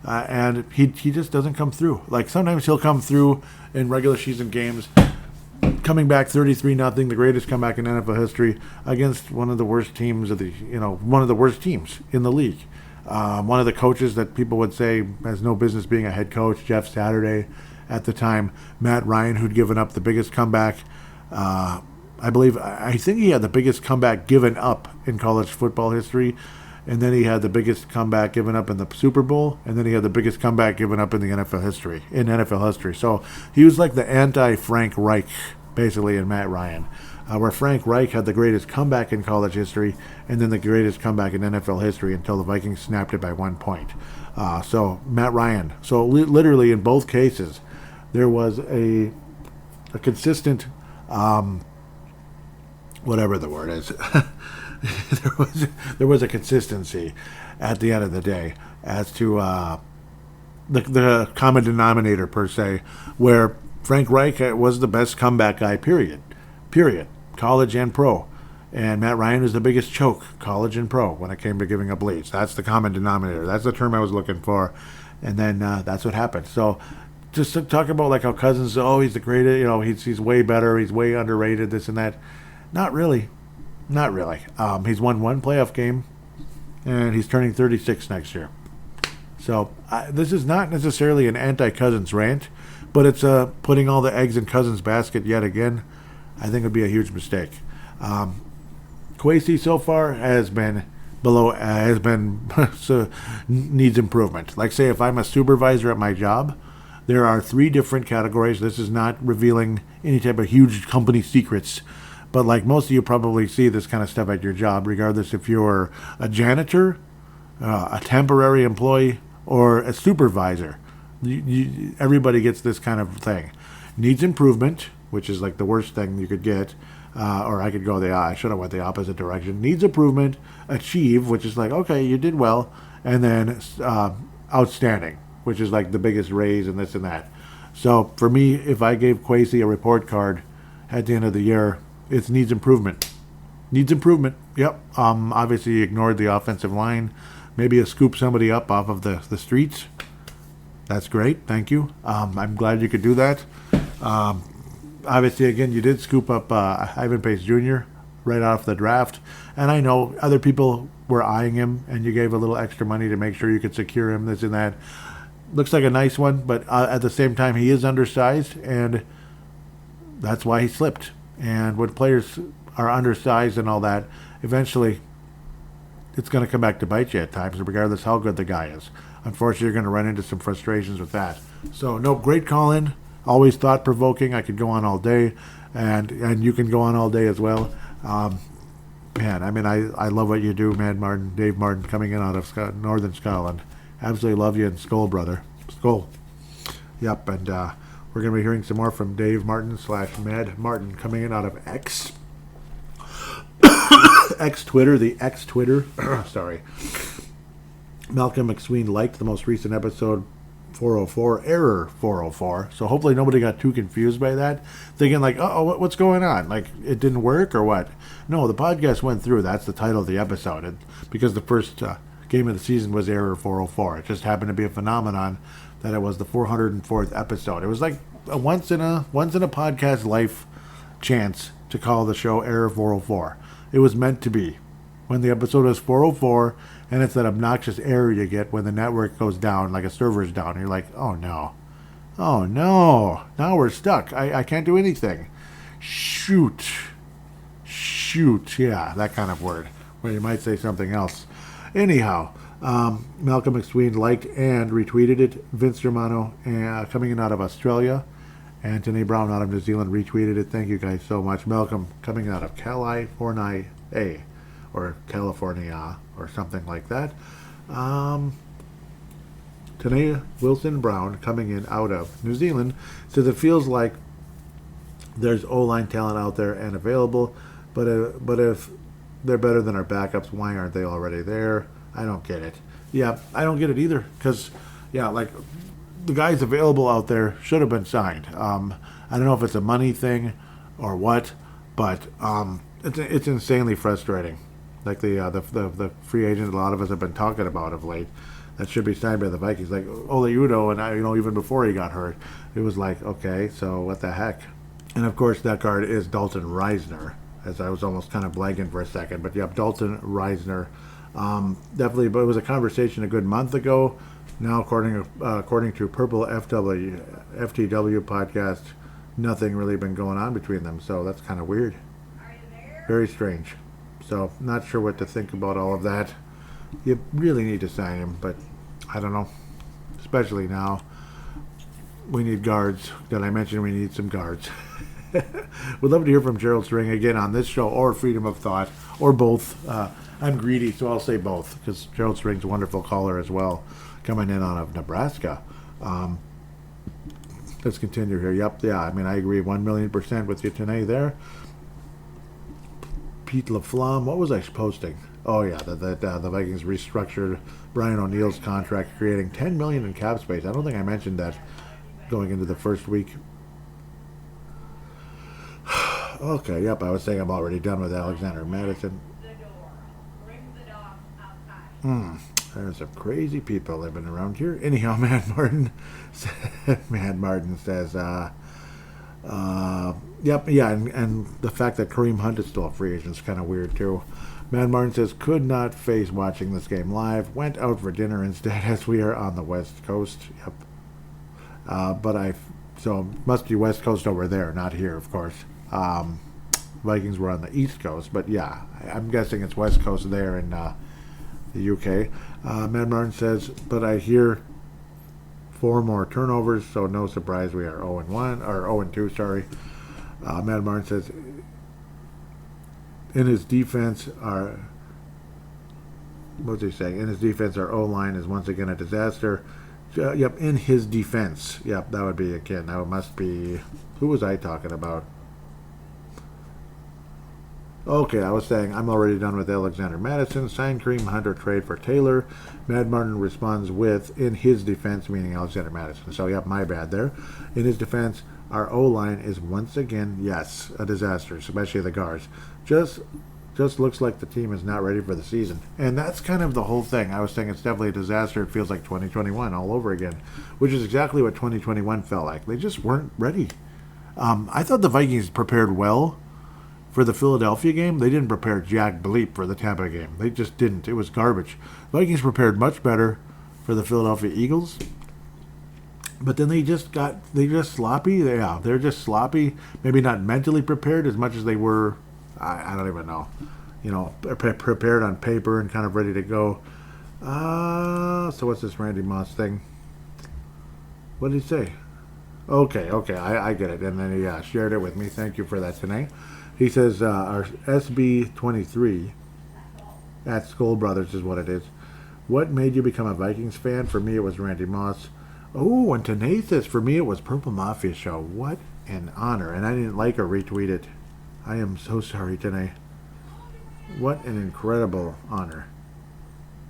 And he just doesn't come through. Like sometimes he'll come through in regular season games, coming back 33-0, the greatest comeback in NFL history against one of the worst teams one of the worst teams in the league. One of the coaches that people would say has no business being a head coach, Jeff Saturday, at the time, Matt Ryan, who'd given up the biggest comeback. I think he had the biggest comeback given up in college football history. And then he had the biggest comeback given up in the Super Bowl, and then he had the biggest comeback given up in the NFL history. So he was like the anti-Frank Reich, basically, in Matt Ryan, where Frank Reich had the greatest comeback in college history, and then the greatest comeback in NFL history until the Vikings snapped it by 1 point. So Matt Ryan. So literally in both cases, there was a consistent, whatever the word is. there was a consistency at the end of the day as to the common denominator per se, where Frank Reich was the best comeback guy. Period. College and pro. And Matt Ryan was the biggest choke, college and pro, when it came to giving up leads. That's the common denominator. That's the term I was looking for. And then that's what happened. So just to talk about like how Cousins, he's the greatest, he's way better, he's way underrated, this and that. Not really. Not really. He's won one playoff game, and he's turning 36 next year. So this is not necessarily an anti-Cousins rant, but it's putting all the eggs in Cousins' basket yet again. I think would be a huge mistake. Kwesi so far has been needs improvement. Like say if I'm a supervisor at my job, there are 3 different categories. This is not revealing any type of huge company secrets, but like most of you probably see this kind of stuff at your job, regardless if you're a janitor, a temporary employee, or a supervisor. Everybody gets this kind of thing. Needs improvement, which is like the worst thing you could get. Or I could go I should have went the opposite direction. Needs improvement, achieve, which is like, okay, you did well, and then outstanding, which is like the biggest raise and this and that. So for me, if I gave Kwesi a report card at the end of the year, it needs improvement. Needs improvement. Yep. Obviously you ignored the offensive line. Maybe you scoop somebody up off of the streets. That's great. Thank you. I'm glad you could do that. Obviously, again, you did scoop up Ivan Pace Jr. right off the draft. And I know other people were eyeing him, and you gave a little extra money to make sure you could secure him, this and that. Looks like a nice one, but at the same time, he is undersized, and that's why he slipped. And when players are undersized and all that, eventually it's going to come back to bite you at times, regardless how good the guy is. Unfortunately, you're going to run into some frustrations with that. So, no, great call-in. Always thought-provoking. I could go on all day, and you can go on all day as well. Man, I mean, I love what you do, Dave Martin, coming in out of Northern Scotland. Absolutely love you, and Skull, brother. Skull. Yep, and we're going to be hearing some more from Dave Martin / Mad Martin coming in out of X. X-Twitter, the X-Twitter. Sorry. Malcolm McSween liked the most recent episode 404, error 404. So hopefully nobody got too confused by that, thinking like, oh, what's going on? Like it didn't work or what? No, the podcast went through. That's the title of the episode, because the first game of the season was error 404. It just happened to be a phenomenon that it was the 404th episode. It was like a once in a podcast life chance to call the show error 404. It was meant to be. When the episode is 404, and it's that obnoxious error you get when the network goes down, like a server's down. You're like, oh no. Now we're stuck. I can't do anything. Shoot. Yeah, that kind of word. Where you might say something else. Anyhow, Malcolm McSween liked and retweeted it. Vince Germano, coming in out of Australia. Anthony Brown out of New Zealand retweeted it. Thank you guys so much. Malcolm coming out of California, or California, or something like that. Tania Wilson Brown coming in out of New Zealand says it feels like there's O-line talent out there and available, but if they're better than our backups, why aren't they already there? I don't get it. Yeah, I don't get it either, because, yeah, like, the guys available out there should have been signed. I don't know if it's a money thing or what, but it's insanely frustrating. Like the free agent a lot of us have been talking about of late, that should be signed by the Vikings. Like Ole Udo, and even before he got hurt, it was like, okay, so what the heck? And of course that guard is Dalton Reisner, as I was almost kind of blanking for a second. But yep, Dalton Reisner. Definitely, but it was a conversation a good month ago. Now, according to Purple FTW podcast, nothing really been going on between them. So that's kind of weird. Are you there? Very strange. So not sure what to think about all of that. You really need to sign him, but I don't know. Especially now, we need guards. Did I mention we need some guards? We'd love to hear from Gerald String again on this show, or Freedom of Thought, or both. I'm greedy, so I'll say both, because Gerald String's a wonderful caller as well, coming in out of Nebraska. Let's continue here. Yep, yeah, I mean, I agree 1,000,000% with you today there. Pete LaFlamme. What was I posting? Oh yeah, that the Vikings restructured Brian O'Neill's contract, creating $10 million in cap space. I don't think I mentioned that going into the first week. Okay, yep, I was saying I'm already done with Alexander Madison. There's some crazy people living around here. Anyhow, Matt Martin says, yep, yeah, and the fact that Kareem Hunt is still a free agent is kind of weird too. Matt Martin says, could not face watching this game live. Went out for dinner instead, as we are on the West Coast. Yep. So must be West Coast over there, not here, of course. Vikings were on the East Coast, but yeah, I'm guessing it's West Coast there in the UK. Matt Martin says, but I hear 4 more turnovers, so no surprise we are 0-1 or 0-2. Sorry. Matt Martin says, in his defense, what's he saying? In his defense, our O-line is once again a disaster. Yep, in his defense. Yep, that would be again. That must be. Who was I talking about? Okay, I was saying I'm already done with Alexander Madison. Sign Kareem Hunt or trade for Taylor. Matt Martin responds with, in his defense, meaning Alexander Madison. So, yep, my bad there. In his defense, our O-line is once again, yes, a disaster, especially the guards. Just looks like the team is not ready for the season. And that's kind of the whole thing. I was saying it's definitely a disaster. It feels like 2021 all over again, which is exactly what 2021 felt like. They just weren't ready. I thought the Vikings prepared well for the Philadelphia game. They didn't prepare jack bleep for the Tampa game. They just didn't. It was garbage. Vikings prepared much better for the Philadelphia Eagles. But then they're just sloppy. They're just sloppy. Maybe not mentally prepared as much as they were. I don't even know. Prepared on paper and kind of ready to go. So what's this Randy Moss thing? What did he say? Okay, I get it. And then he shared it with me. Thank you for that tonight. He says, our SB23 at Skull Brothers is what it is. What made you become a Vikings fan? For me, it was Randy Moss. Oh, and Tenathis, for me, it was Purple Mafia Show. What an honor. And I didn't like or retweet it. I am so sorry, Tanae. What an incredible honor.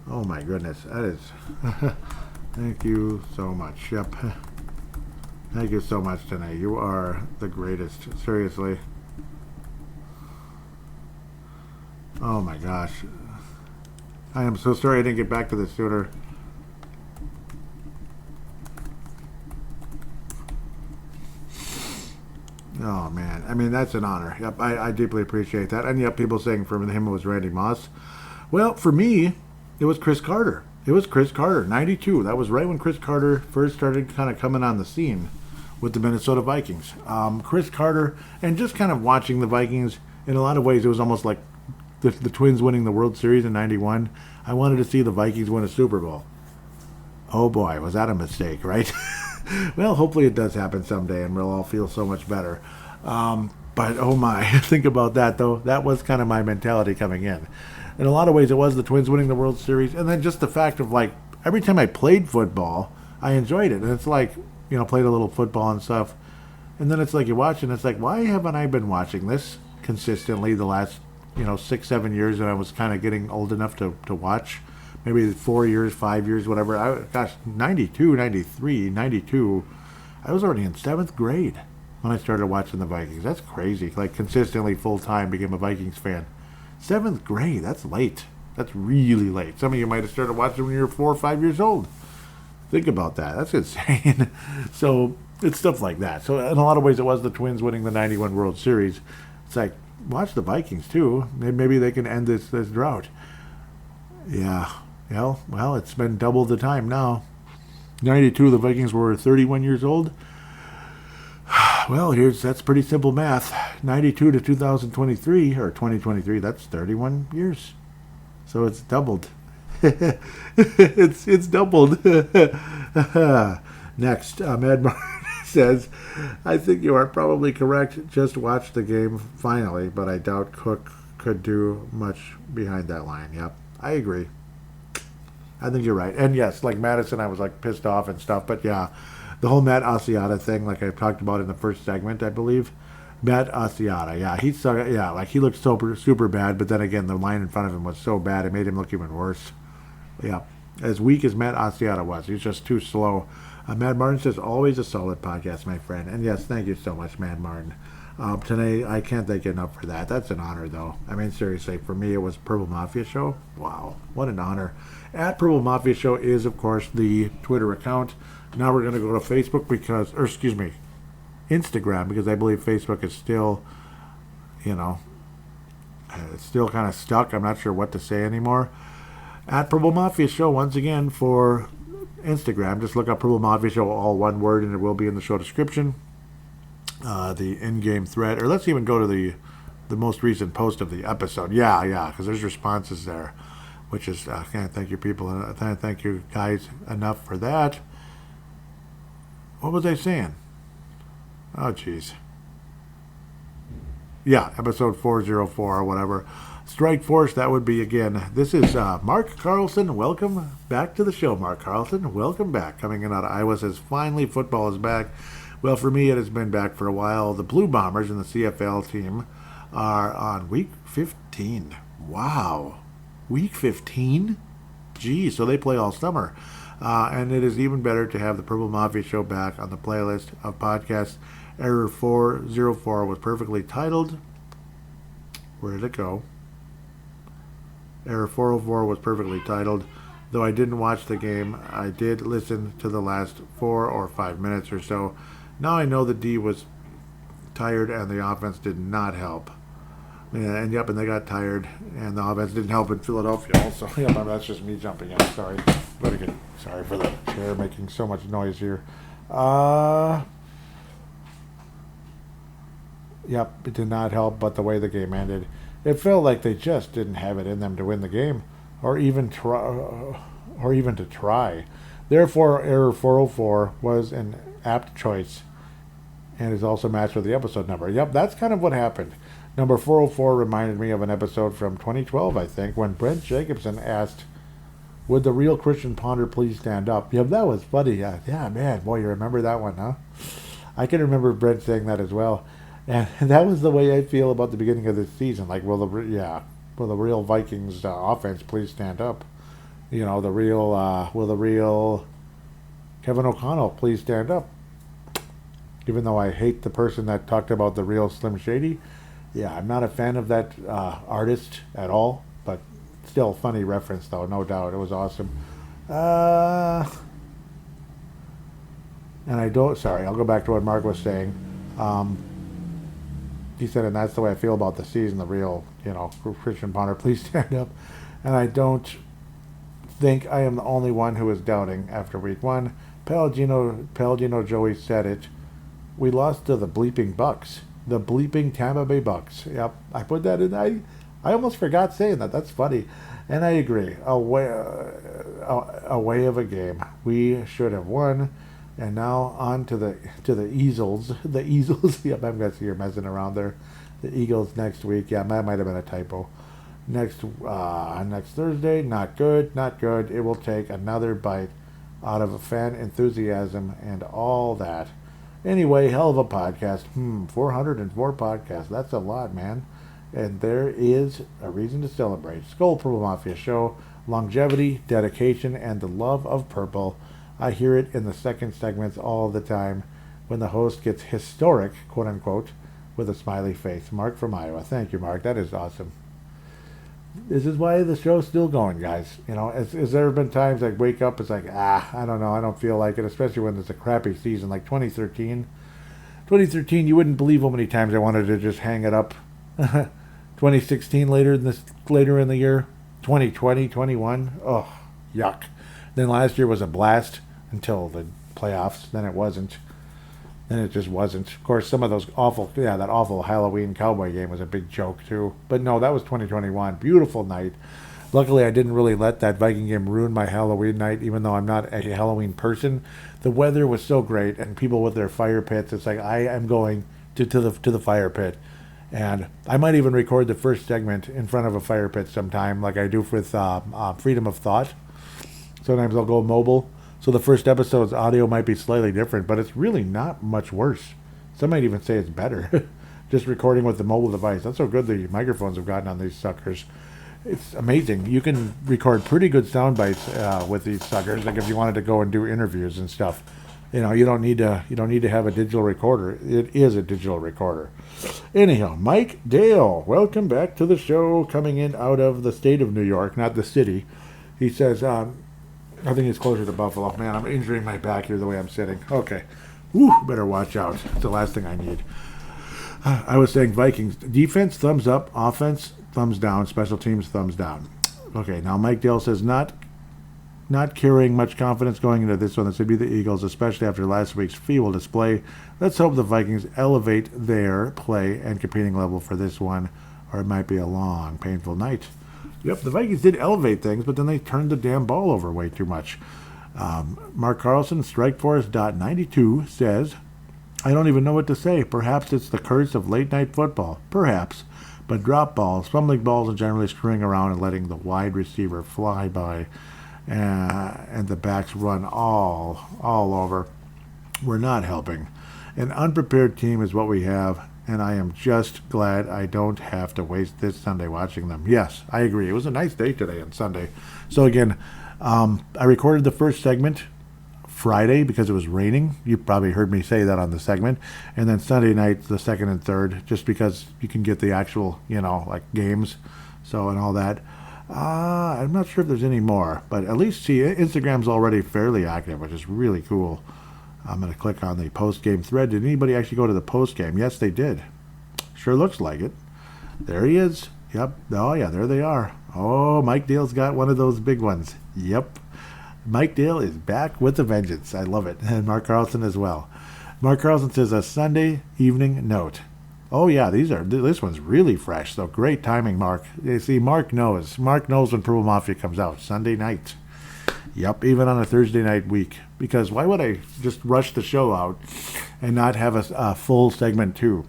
Oh, my goodness. That is... Thank you so much. Yep. Thank you so much, Tanae. You are the greatest. Seriously. Oh, my gosh. I am so sorry I didn't get back to this sooner. Oh, man. I mean, that's an honor. Yep, I deeply appreciate that. And yep, people saying for him it was Randy Moss. Well, for me, it was Chris Carter. It was Chris Carter, 92. That was right when Chris Carter first started kind of coming on the scene with the Minnesota Vikings. Chris Carter, and just kind of watching the Vikings, in a lot of ways, it was almost like the Twins winning the World Series in 91. I wanted to see the Vikings win a Super Bowl. Oh, boy, was that a mistake, right? Well, hopefully it does happen someday, and we'll all feel so much better. But, oh my, think about that, though. That was kind of my mentality coming in. In a lot of ways, it was the Twins winning the World Series, and then just the fact of, like, every time I played football, I enjoyed it. And it's like, played a little football and stuff. And then it's like you watch, and it's like, why haven't I been watching this consistently the last, 6-7 years, and I was kind of getting old enough to watch? Maybe 4 years, 5 years, whatever. 92, 93, 92. I was already in 7th grade when I started watching the Vikings. That's crazy. Like, consistently, full-time, became a Vikings fan. 7th grade, that's late. That's really late. Some of you might have started watching when you were 4 or 5 years old. Think about that. That's insane. So, it's stuff like that. So, in a lot of ways, it was the Twins winning the 91 World Series. It's like, watch the Vikings, too. Maybe they can end this drought. Yeah. Well, it's been double the time now. 92, the Vikings were 31 years old. Well, that's pretty simple math. 92 to 2023, or 2023, that's 31 years. So it's doubled. it's doubled. Next, Mad Martin says, I think you are probably correct. Just watch the game finally, but I doubt Cook could do much behind that line. Yep, I agree. I think you're right. And yes, like Madison, I was like pissed off and stuff. But yeah, the whole Matt Asiata thing, like I talked about in the first segment, I believe, Matt Asiata, yeah, he looked super bad, but then again, the line in front of him was so bad it made him look even worse. Yeah, as weak as Matt Asiata was, he's just too slow. Matt Martin says, always a solid podcast, my friend. And yes, thank you so much, Matt Martin. Today, I can't thank you enough for that. That's an honor, though. I mean, seriously, for me, it was Purple Mafia Show. Wow, what an honor. At Purple Mafia Show is, of course, the Twitter account. Now we're going to go to Facebook Instagram, because I believe Facebook is still, it's still kind of stuck. I'm not sure what to say anymore. At Purple Mafia Show, once again, for Instagram, just look up Purple Mafia Show, all one word, and it will be in the show description. The in-game thread, or let's even go to the most recent post of the episode. Yeah, because there's responses there, which is, I can't thank you people, I can't thank you guys enough for that. What was I saying? Oh, jeez. Yeah, episode 404 or whatever. Strike Force, that would be again. This is Mark Carlson. Welcome back to the show, Mark Carlson. Welcome back. Coming in out of Iowa says, finally, football is back. Well, for me, it has been back for a while. The Blue Bombers and the CFL team are on week 15. Wow. Week 15? Gee, so they play all summer. And it is even better to have the Purple Mafia Show back on the playlist of podcasts. Error 404 was perfectly titled. Where did it go? Error 404 was perfectly titled. Though I didn't watch the game, I did listen to the last 4 or 5 minutes or so. Now I know the D was tired and the offense did not help. And they got tired, and the offense didn't help in Philadelphia also. That's just me jumping in. Sorry. Sorry for the chair making so much noise here. It did not help, but the way the game ended, it felt like they just didn't have it in them to win the game, or even to try. Therefore, Error 404 was an apt choice, and is also matched with the episode number. That's kind of what happened. Number 404 reminded me of an episode from 2012, I think, when Brent Jacobson asked, would the real Christian Ponder please stand up? That was funny. Yeah, man, boy, you remember that one, huh? I can remember Brent saying that as well. And that was the way I feel about the beginning of this season. Like, will the real Vikings offense please stand up? Will the real Kevin O'Connell please stand up? Even though I hate the person that talked about the real Slim Shady. Yeah, I'm not a fan of that artist at all, but still funny reference though, no doubt. It was awesome. And I'll go back to what Mark was saying. He said, and that's the way I feel about the season, the real, Christian Ponder, please stand up. And I don't think I am the only one who is doubting after week 1. Paladino Joey said it. We lost to the bleeping Bucks. The bleeping Tampa Bay Bucks. Yep, I put that in. I almost forgot saying that. That's funny. And I agree. A way of a game. We should have won. And now on to the Eagles. The Eagles. Yep, I'm going to see you're messing around there. The Eagles next week. Yeah, that might have been a typo. Next Thursday. Not good. It will take another bite out of fan enthusiasm and all that. Anyway, hell of a podcast. 404 podcasts. That's a lot, man. And there is a reason to celebrate. Skull Purple Mafia Show. Longevity, dedication, and the love of purple. I hear it in the second segments all the time when the host gets historic, quote unquote, with a smiley face. Mark from Iowa. Thank you, Mark. That is awesome. This is why the show's still going, guys. Has there been times I wake up, it's like, I don't know, I don't feel like it, especially when it's a crappy season like 2013. 2013, you wouldn't believe how many times I wanted to just hang it up. 2016, later in the year. 2020, 21, oh, yuck. Then last year was a blast until the playoffs. Then it wasn't. Then it just wasn't. Of course, some of those that awful Halloween Cowboy game was a big joke too. But no, that was 2021. Beautiful night. Luckily, I didn't really let that Viking game ruin my Halloween night, even though I'm not a Halloween person. The weather was so great, and people with their fire pits. It's like I am going to the fire pit, and I might even record the first segment in front of a fire pit sometime, like I do with Freedom of Thought. Sometimes I'll go mobile. So the first episode's audio might be slightly different, but it's really not much worse. Some might even say it's better. just recording with the mobile device. That's how good the microphones have gotten on these suckers. It's amazing. You can record pretty good sound bites with these suckers. Like if you wanted to go and do interviews and stuff, you don't need to have a digital recorder. It is a digital recorder. Anyhow, Mike Dale, welcome back to the show. Coming in out of the state of New York, not the city. He says, I think he's closer to Buffalo. Man, I'm injuring my back here the way I'm sitting. Okay, better watch out. It's the last thing I need. I was saying Vikings defense, thumbs up. Offense, thumbs down. Special teams, thumbs down. Okay, now Mike Dale says not carrying much confidence going into this one. This would be the Eagles, especially after last week's feeble display. Let's hope the Vikings elevate their play and competing level for this one, or it might be a long, painful night. Yep, the Vikings did elevate things, but then they turned the damn ball over way too much. Mark Carlson, StrikeForce.92 says, I don't even know what to say. Perhaps it's the curse of late-night football. Perhaps. But drop balls, fumbling balls, and generally screwing around and letting the wide receiver fly by and the backs run all over. We're not helping. An unprepared team is what we have, and I am just glad I don't have to waste this Sunday watching them. Yes, I agree. It was a nice day today on Sunday. So again, I recorded the first segment Friday because it was raining. You probably heard me say that on the segment. And then Sunday night, the second and third, just because you can get the actual, like games, and all that. I'm not sure if there's any more, but at least Instagram's already fairly active, which is really cool. I'm going to click on the post-game thread. Did anybody actually go to the post-game? Yes, they did. Sure looks like it. There he is. Yep. Oh, yeah, there they are. Oh, Mike Dale's got one of those big ones. Yep. Mike Dale is back with a vengeance. I love it. And Mark Carlson as well. Mark Carlson says a Sunday evening note. Oh, yeah, this one's really fresh. So great timing, Mark. You see, Mark knows. Mark knows when Purple Mafia comes out. Sunday night. Yep, even on a Thursday night week. Because why would I just rush the show out and not have a full segment too?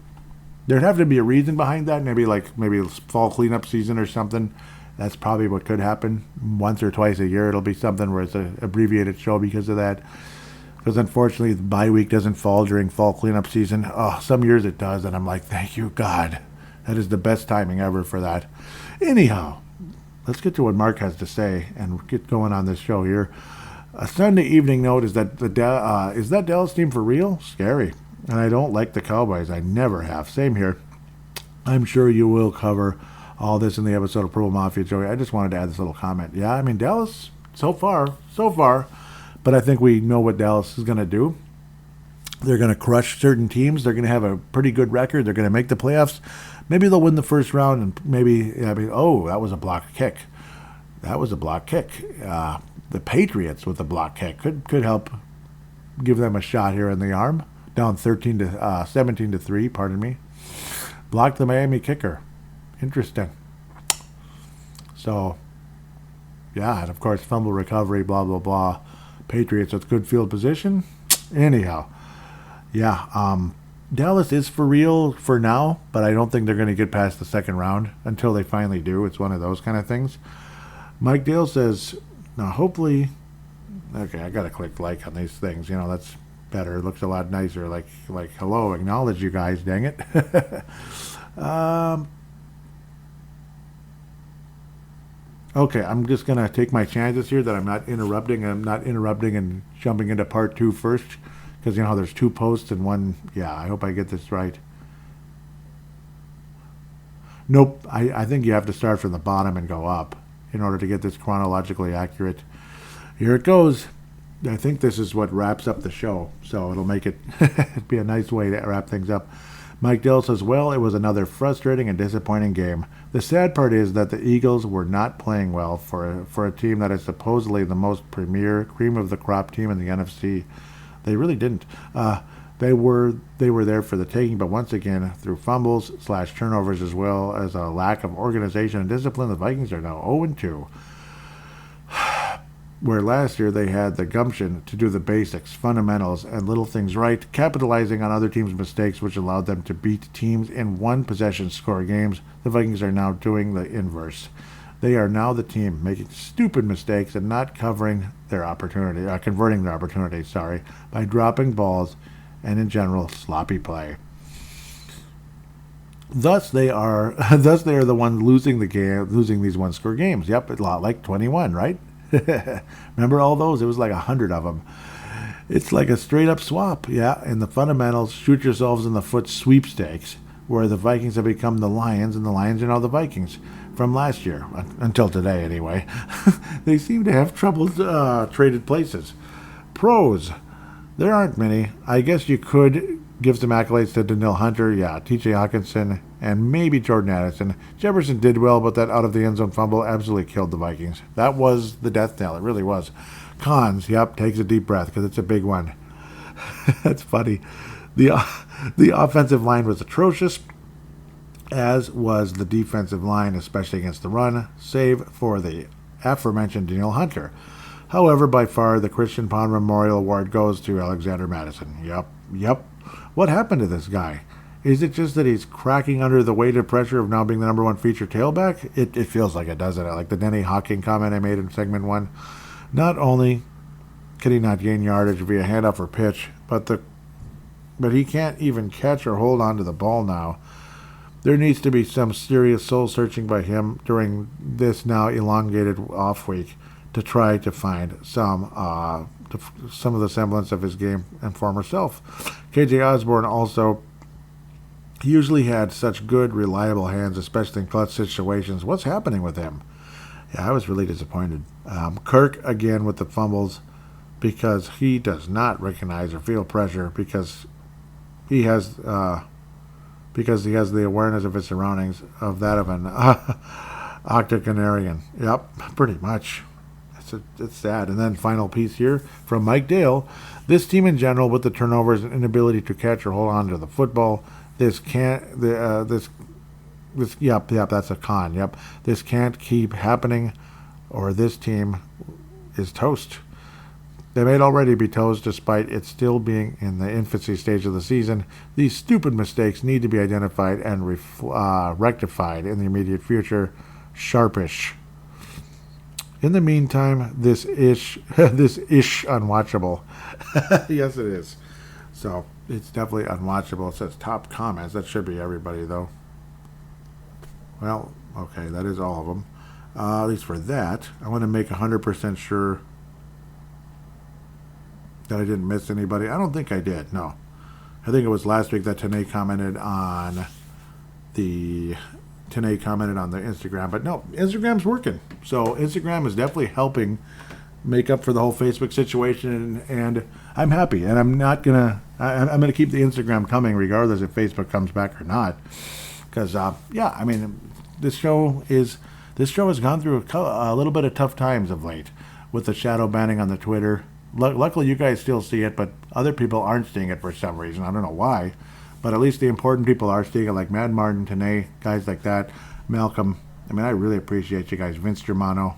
There'd have to be a reason behind that. Maybe fall cleanup season or something. That's probably what could happen. Once or twice a year, it'll be something where it's an abbreviated show because of that. Because unfortunately, the bye week doesn't fall during fall cleanup season. Oh, some years it does, and I'm like, thank you, God. That is the best timing ever for that. Anyhow, let's get to what Mark has to say and get going on this show here. A Sunday evening note is that is that Dallas team for real? Scary. And I don't like the Cowboys. I never have. Same here. I'm sure you will cover all this in the episode of Purple Mafia, Joey. I just wanted to add this little comment. Yeah, I mean, Dallas, so far. But I think we know what Dallas is going to do. They're going to crush certain teams. They're going to have a pretty good record. They're going to make the playoffs. Maybe they'll win the first round, and that was a block kick. That was a block kick. The Patriots with the block kick could help give them a shot here in the arm. Down 17-3, pardon me. Blocked the Miami kicker. Interesting. So, yeah, and of course, fumble recovery, blah, blah, blah. Patriots with good field position. Anyhow, yeah, Dallas is for real for now, but I don't think they're going to get past the second round until they finally do. It's one of those kind of things. Mike Dale says, now hopefully, okay, I got to click like on these things. That's better. It looks a lot nicer. Like hello, acknowledge you guys, dang it. Okay, I'm just going to take my chances here that I'm not interrupting. I'm not interrupting and jumping into part 2 first. Because how there's 2 posts and one. Yeah, I hope I get this right. Nope, I think you have to start from the bottom and go up in order to get this chronologically accurate. Here it goes. I think this is what wraps up the show. So it'll make it it'd be a nice way to wrap things up. Mike Dell says, well, it was another frustrating and disappointing game. The sad part is that the Eagles were not playing well for a team that is supposedly the most premier, cream-of-the-crop team in the NFC. They really didn't. They were there for the taking, but once again, through fumbles/turnovers as well as a lack of organization and discipline, the Vikings are now 0-2. Where last year they had the gumption to do the basics, fundamentals, and little things right, capitalizing on other teams' mistakes, which allowed them to beat teams in one-possession score games. The Vikings are now doing the inverse. They are now the team making stupid mistakes and not converting their opportunities, by dropping balls and, in general, sloppy play. Thus they are the ones losing these one-score games. Yep, a lot like 21, right? Remember all those? It was like 100 of them. It's like a straight-up swap, yeah. In the fundamentals, shoot yourselves in the foot sweepstakes, where the Vikings have become the Lions, and the Lions are now the Vikings from last year, until today anyway. They seem to have trouble traded places. Pros, there aren't many. I guess you could give some accolades to Danielle Hunter, yeah, T.J. Hawkinson, and maybe Jordan Addison. Jefferson did well, but that out-of-the-end-zone fumble absolutely killed the Vikings. That was the death knell. It really was. Cons, yep, takes a deep breath because it's a big one. That's funny. The offensive line was atrocious, as was the defensive line, especially against the run, save for the aforementioned Danielle Hunter. However, by far, the Christian Pond Memorial Award goes to Alexander Madison. Yep. What happened to this guy? Is it just that he's cracking under the weight of pressure of now being the number one feature tailback? It feels like it, doesn't it? Like the Denny Hawking comment I made in segment 1. Not only can he not gain yardage via handoff or pitch, but he can't even catch or hold on to the ball now. There needs to be some serious soul searching by him during this now elongated off week to try to find some of the semblance of his game and former self. KJ Osborne also usually had such good, reliable hands, especially in clutch situations. What's happening with him? Yeah, I was really disappointed. Kirk, again, with the fumbles, because he does not recognize or feel pressure because he has the awareness of his surroundings of that of an octogenarian. Yep, pretty much. It's sad. And then final piece here from Mike Dale. This team in general, with the turnovers and inability to catch or hold on to the football, that's a con. Yep, this can't keep happening, or this team is toast. They may already be toast despite it still being in the infancy stage of the season. These stupid mistakes need to be identified and rectified in the immediate future. Sharpish. In the meantime, this ish unwatchable. Yes, it is. So it's definitely unwatchable. It says top comments. That should be everybody, though. Well, okay, that is all of them. At least for that, I want to make 100% sure that I didn't miss anybody. I don't think I did. No, I think it was last week that Tanae commented on the Instagram, but no, Instagram's working. So Instagram is definitely helping make up for the whole Facebook situation, and I'm happy. And I'm gonna keep the Instagram coming regardless if Facebook comes back or not. Because this show has gone through a little bit of tough times of late with the shadow banning on the Twitter. Luckily, you guys still see it, but other people aren't seeing it for some reason. I don't know why. But at least the important people are seeing it, like Mad Martin, Tanae, guys like that. Malcolm. I really appreciate you guys. Vince Germano.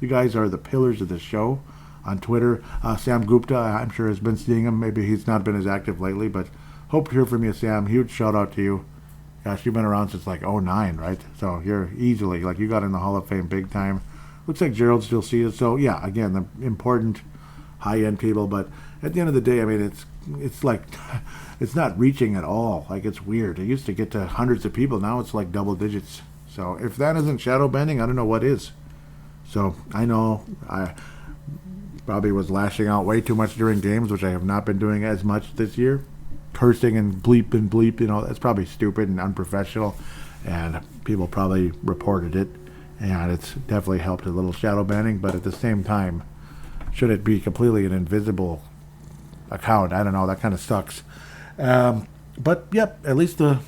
You guys are the pillars of the show on Twitter. Sam Gupta, I'm sure, has been seeing him. Maybe he's not been as active lately, but hope to hear from you, Sam. Huge shout out to you. Gosh, you've been around since like 09, right? So you're easily, you got in the Hall of Fame big time. Looks like Gerald still sees it. So yeah, again, the important high-end people, but at the end of the day, it's like it's not reaching at all. It's weird. It used to get to hundreds of people. Now it's like double digits. So if that isn't shadow banning, I don't know what is. So I know I probably was lashing out way too much during games, which I have not been doing as much this year. Cursing and bleep, that's probably stupid and unprofessional, and people probably reported it, and it's definitely helped a little shadow banning, but at the same time, should it be completely an invisible account? I don't know. That kind of sucks. But, yep, at least the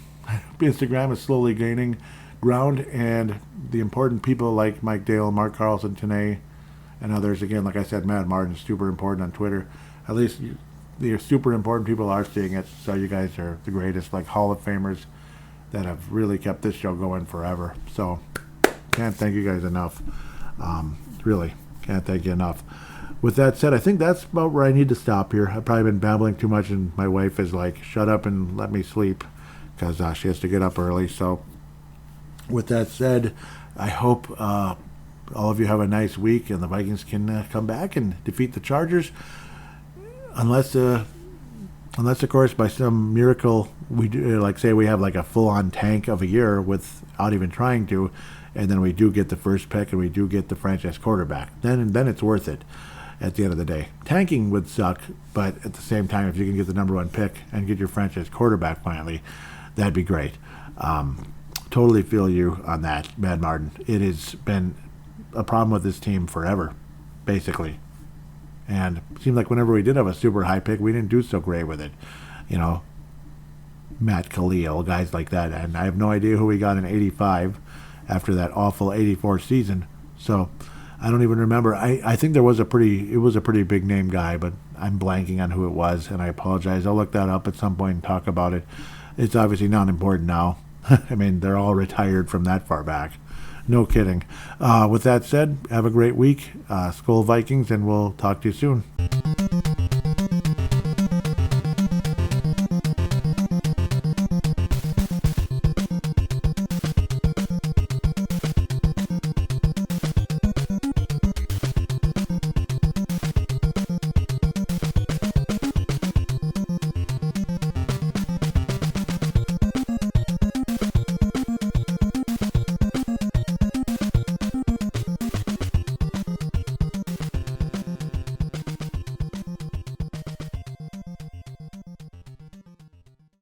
Instagram is slowly gaining ground, and the important people like Mike Dale, Mark Carlson, Tanae, and others, again, like I said, Matt Martin, super important on Twitter. At least the super important people are seeing it, so you guys are the greatest, Hall of Famers that have really kept this show going forever. So, can't thank you guys enough. Really, can't thank you enough. With that said, I think that's about where I need to stop here. I've probably been babbling too much, and my wife is like, shut up and let me sleep, because she has to get up early. So, with that said, I hope all of you have a nice week, and the Vikings can come back and defeat the Chargers. Unless Unless, of course, by some miracle, we do, like say we have like a full-on tank of a year without even trying to, and then we do get the first pick and we do get the franchise quarterback. Then it's worth it at the end of the day. Tanking would suck, but at the same time, if you can get the number one pick and get your franchise quarterback finally, that'd be great. Totally feel you on that, Mad Martin. It has been a problem with this team forever, basically. And it seemed like whenever we did have a super high pick, we didn't do so great with it. You know, Matt Khalil, guys like that. And I have no idea who we got in 85 after that awful 84 season. So I don't even remember. I think it was a pretty big name guy, but I'm blanking on who it was, and I apologize. I'll look that up at some point and talk about it. It's obviously not important now. I mean, they're all retired from that far back. No kidding. With that said, have a great week. Skol Vikings, and we'll talk to you soon.